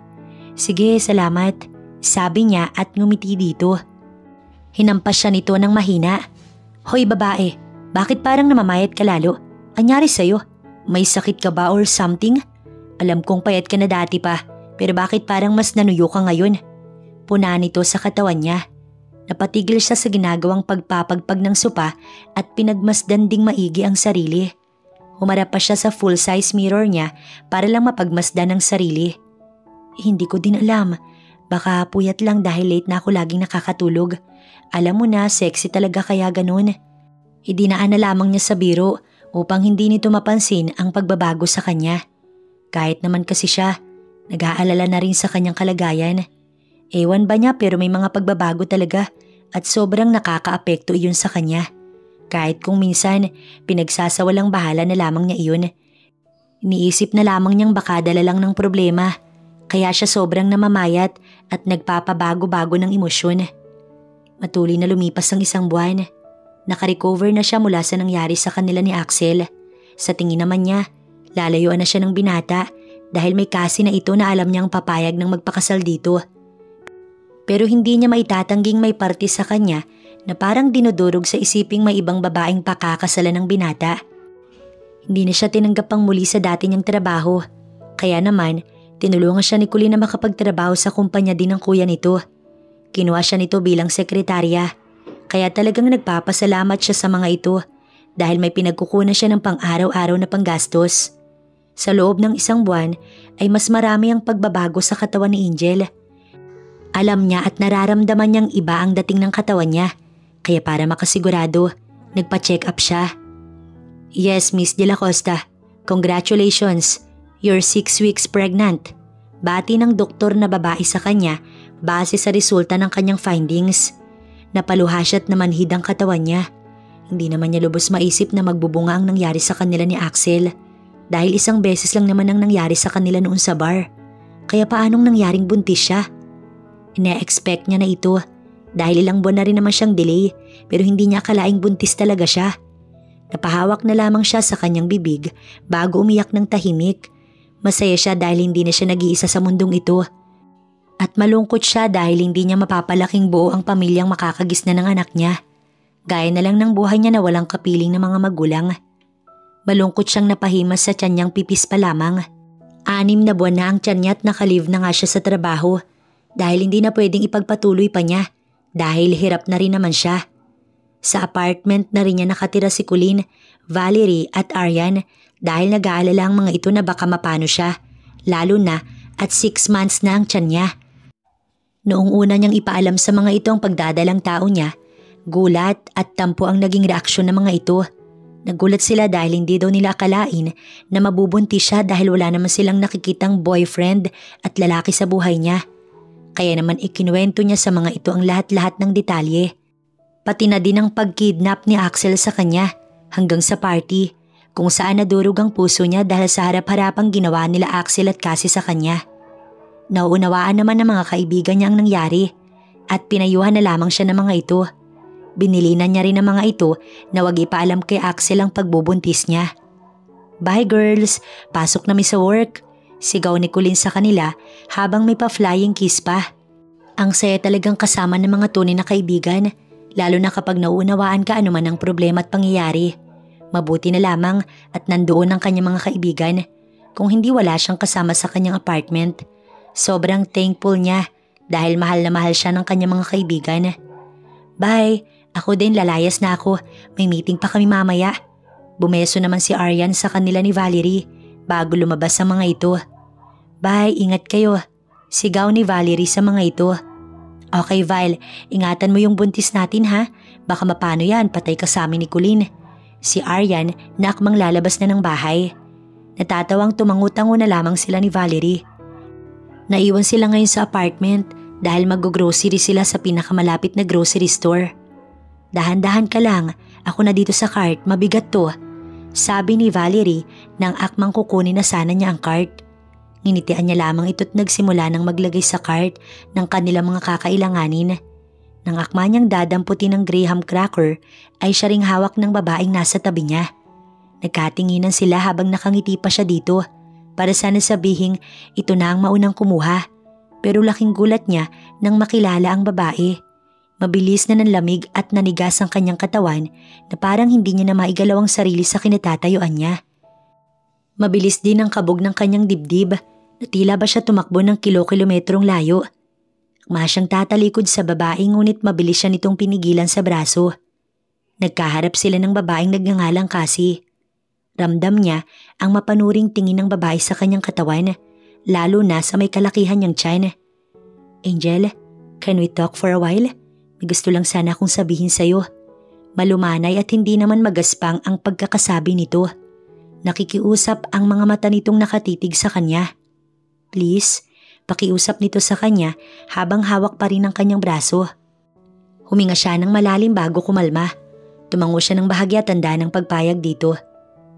Sige, salamat, sabi niya at ngumiti dito. Hinampas siya nito ng mahina. Hoy babae, bakit parang namamayat ka lalo? Anyari sa'yo? May sakit ka ba or something? Alam kong payat ka na dati pa, pero bakit parang mas nanuyo ka ngayon? Puna nito sa katawan niya. Napatigil siya sa ginagawang pagpapagpag ng sopa at pinagmasdan ding maigi ang sarili. Humarap pa siya sa full-size mirror niya para lang mapagmasdan ang sarili. Hindi ko din alam. Baka puyat lang dahil late na ako laging nakakatulog. Alam mo na, sexy talaga kaya ganun. Idinaan na lamang niya sa biro upang hindi nito mapansin ang pagbabago sa kanya. Kahit naman kasi siya, nag-aalala na rin sa kanyang kalagayan. Ewan ba niya pero may mga pagbabago talaga at sobrang nakakaapekto iyon sa kanya. Kahit kung minsan pinagsasawalang bahala na lamang niya iyon. Iniisip na lamang niyang baka dala lang ng problema. Kaya siya sobrang namamayat at nagpapabago-bago ng emosyon. Matuloy na lumipas ang isang buwan. Nakarecover na siya mula sa nangyari sa kanila ni Axel. Sa tingin naman niya, lalayuan na siya ng binata dahil may kasi na ito na alam niyang papayag ng magpakasal dito. Pero hindi niya maitatangging may parte sa kanya na parang dinudurog sa isiping may ibang babaeng pakakasalan ng binata. Hindi na siya tinanggap pang muli sa dati niyang trabaho. Kaya naman, tinulungan siya ni Colleen na makapagtrabaho sa kumpanya din ng kuya nito. Kinuha siya nito bilang sekretarya. Kaya talagang nagpapasalamat siya sa mga ito dahil may pinagkukunan siya ng pang-araw-araw na panggastos. Sa loob ng isang buwan ay mas marami ang pagbabago sa katawan ni Angel. Alam niya at nararamdaman niyang iba ang dating ng katawan niya. Kaya para makasigurado, nagpa-check up siya. Yes, Miss De La Costa. Congratulations. You're 6 weeks pregnant. Bati ng doktor na babae sa kanya base sa resulta ng kanyang findings. Napaluha siya at namanhid ang katawan niya. Hindi naman niya lubos maisip na magbubunga ang nangyari sa kanila ni Axel. Dahil isang beses lang naman ang nangyari sa kanila noon sa bar. Kaya paanong nangyaring buntis siya? Ina-expect niya na ito dahil ilang buwan na rin naman siyang delay pero hindi niya akalaing buntis talaga siya. Napahawak na lamang siya sa kanyang bibig bago umiyak ng tahimik. Masaya siya dahil hindi na siya nag-iisa sa mundong ito. At malungkot siya dahil hindi niya mapapalaking buo ang pamilyang makakagisna ng anak niya. Gaya na lang ng buhay niya na walang kapiling ng mga magulang. Malungkot siyang napahimas sa tiyan niyang pipis pa lamang. 6 na buwan na ang tiyan niya at nakalive na nga siya sa trabaho. Dahil hindi na pwedeng ipagpatuloy pa niya dahil hirap na rin naman siya. Sa apartment na rin niya nakatira si Colleen, Valerie at Aryan dahil nag-aalala ang mga ito na baka mapano siya, lalo na at 6 months na ang tiyan niya. Noong una niyang ipaalam sa mga ito ang pagdadalang tao niya, gulat at tampo ang naging reaksyon ng mga ito. Nagulat sila dahil hindi daw nila akalain na mabubuntis siya dahil wala naman silang nakikitang boyfriend at lalaki sa buhay niya. Kaya naman ikinuwento niya sa mga ito ang lahat-lahat ng detalye. Pati na din ang pagkidnap ni Axel sa kanya hanggang sa party kung saan nadurog ang puso niya dahil sa harap-harapang ginawa nila Axel at Cassie sa kanya. Nauunawaan naman ng mga kaibigan niya ang nangyari at pinayuhan na lamang siya ng mga ito. Binilinan niya rin ng mga ito na wag ipaalam kay Axel ang pagbubuntis niya. Bye girls, pasok na mi sa work. Sigaw ni Colleen sa kanila habang may pa-flying kiss pa. Ang saya talagang kasama ng mga tunay na kaibigan, lalo na kapag nauunawaan ka anuman ang problema at pangyayari. Mabuti na lamang at nandoon ang kanyang mga kaibigan. Kung hindi wala siyang kasama sa kanyang apartment. Sobrang thankful niya dahil mahal na mahal siya ng kanyang mga kaibigan. Bye, ako din lalayas na ako. May meeting pa kami mamaya. Bumeso naman si Aryan sa kanila ni Valerie bago lumabas ang mga ito. Bye, ingat kayo. Sigaw ni Valerie sa mga ito. Okay Val, ingatan mo yung buntis natin ha. Baka mapano yan, patay ka sa amin ni Colleen. Si Aryan na akmang lalabas na ng bahay. Natatawang tumangutango na lamang sila ni Valerie. Naiwan sila ngayon sa apartment dahil mag-grocery sila sa pinakamalapit na grocery store. Dahan-dahan ka lang, ako na dito sa cart, mabigat to. Sabi ni Valerie nang akmang kukunin na sana niya ang cart. Nginitian niya lamang ito't nagsimula ng maglagay sa cart ng kanilang mga kakailanganin. Nang akma niyang dadamputin ng graham cracker ay siya ring hawak ng babaeng nasa tabi niya. Nagkatinginan sila habang nakangiti pa siya dito para sana sabihing ito na ang maunang kumuha. Pero laking gulat niya nang makilala ang babae. Mabilis na nanlamig at nanigas ang kanyang katawan na parang hindi niya na maigalaw ang sarili sa kinatatayuan niya. Mabilis din ang kabog ng kanyang dibdib na tila ba siya tumakbo ng kilo-kilometrong layo. Akma siyang tatalikod sa babae ngunit mabilis siya nitong pinigilan sa braso. Nagkaharap sila ng babaeng nagngangalang Cassie. Ramdam niya ang mapanuring tingin ng babae sa kanyang katawan, lalo na sa may kalakihan niyang tiyan. Angel, can we talk for a while? May gusto lang sana akong sabihin sa'yo. Malumanay at hindi naman magaspang ang pagkakasabi nito. Nakikiusap ang mga mata nitong nakatitig sa kanya. Please, pakiusap nito sa kanya habang hawak pa rin ang kanyang braso. Huminga siya ng malalim bago kumalma. Tumango siya ng bahagya tanda ng pagpayag dito.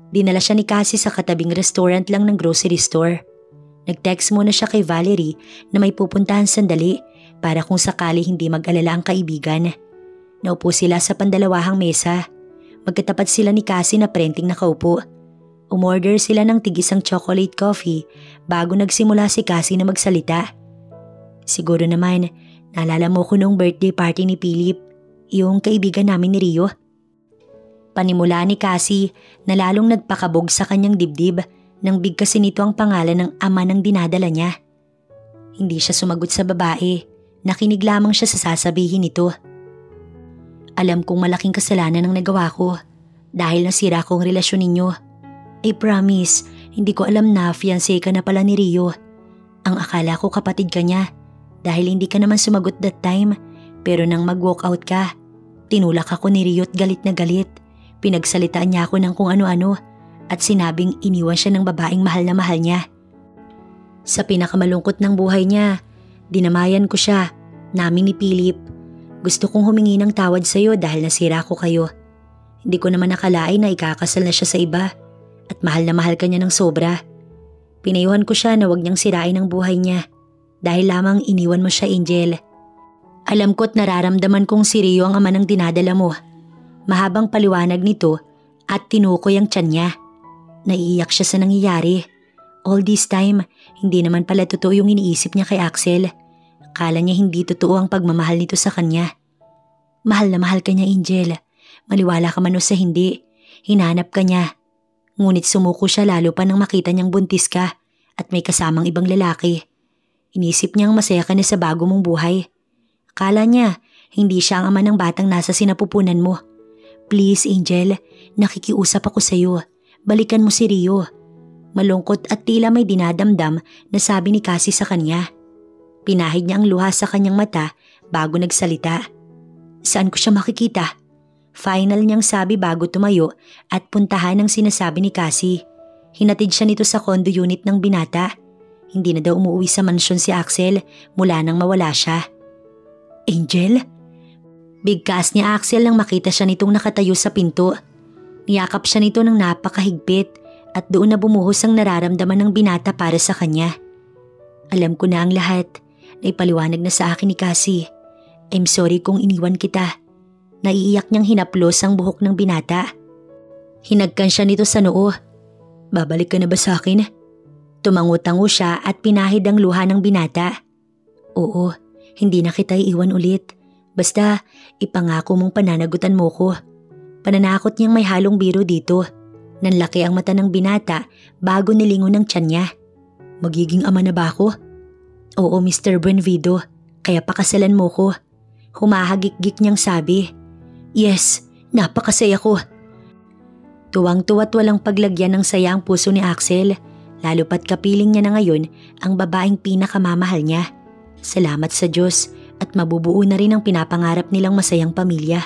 Dinala siya ni Cassie sa katabing restaurant lang ng grocery store. Nag-text muna siya kay Valerie na may pupuntahan sandali para kung sakali hindi mag-alala ang kaibigan. Naupo sila sa pandalawahang mesa. Magkatapat sila ni Cassie na prenting nakaupo. Umorder sila ng tigisang chocolate coffee bago nagsimula si Cassie na magsalita. Siguro naman, naalala mo ko noong birthday party ni Philip, yung kaibigan namin ni Rio. Panimula ni Cassie na lalong nagpakabog sa kanyang dibdib nang bigkasin nito ang pangalan ng ama ng dinadala niya. Hindi siya sumagot sa babae, nakinig lamang siya sa sasabihin nito. Alam kong malaking kasalanan ang nagawa ko dahil nasira ko ang relasyon ninyo. I promise, hindi ko alam na fiancé ka na pala ni Rio. Ang akala ko kapatid ka niya dahil hindi ka naman sumagot that time, pero nang mag-walk out ka, tinulak ako ni Rio at galit na galit. Pinagsalitaan niya ako ng kung ano-ano at sinabing iniwan siya ng babaeng mahal na mahal niya. Sa pinakamalungkot ng buhay niya, dinamayan ko siya, namin ni Philip. Gusto kong humingi ng tawad sa iyo dahil nasira ko kayo. Hindi ko naman nakalain na ikakasal na siya sa iba at mahal na mahal ka niya ng sobra. Pinayuhan ko siya na huwag niyang sirain ang buhay niya dahil lamang iniwan mo siya, Angel. Alam ko't nararamdaman kong si Rio ang ama ng dinadala mo. Mahabang paliwanag nito at tinukoy ang tiyan niya. Naiiyak siya sa nangyayari. All this time, hindi naman pala totoo yung iniisip niya kay Axel. Akala niya hindi totoo ang pagmamahal nito sa kanya. Mahal na mahal ka niya, Angel. Maliwala ka man o sa hindi, hinanap ka niya. Ngunit sumuko siya lalo pa nang makita niyang buntis ka at may kasamang ibang lalaki. Inisip niyang masaya ka na sa bago mong buhay. Akala niya, hindi siya ang ama ng batang nasa sinapupunan mo. Please, Angel, nakikiusap ako sa iyo. Balikan mo si Rio. Malungkot at tila may dinadamdam na sabi ni Cassie sa kanya. Pinahid niya ang luha sa kanyang mata bago nagsalita. Saan ko siya makikita? Final niyang sabi bago tumayo at puntahan ang sinasabi ni Cassie. Hinatid siya nito sa condo unit ng binata. Hindi na daw umuwi sa mansyon si Axel mula nang mawala siya. Angel? Bigkas ni Axel nang makita siya nitong nakatayo sa pinto. Niyakap siya nito ng napakahigpit at doon na bumuhos ang nararamdaman ng binata para sa kanya. Alam ko na ang lahat. Naipaliwanag na sa akin ni Cassie. I'm sorry kung iniwan kita. Naiiyak niyang hinaplos ang buhok ng binata. Hinagkan siya nito sa noo. Babalik ka na ba sa akin? Tumango-tango siya at pinahid ang luha ng binata. Oo, hindi na kita iiwan ulit. Basta ipangako mong pananagutan mo ko. Pananakot niyang may halong biro dito. Nanlaki ang mata ng binata bago nilingon ng tiyan niya. Magiging ama na ba ako? Oo, Mr. Buenvido. Kaya pakasalan mo ko. Humahagik-gik niyang sabi. Yes, napakasaya ko. Tuwang-tuwa't walang paglagyan ng saya ang puso ni Axel, lalo pat kapiling niya na ngayon ang babaeng pinakamamahal niya. Salamat sa Diyos at mabubuo na rin ang pinapangarap nilang masayang pamilya.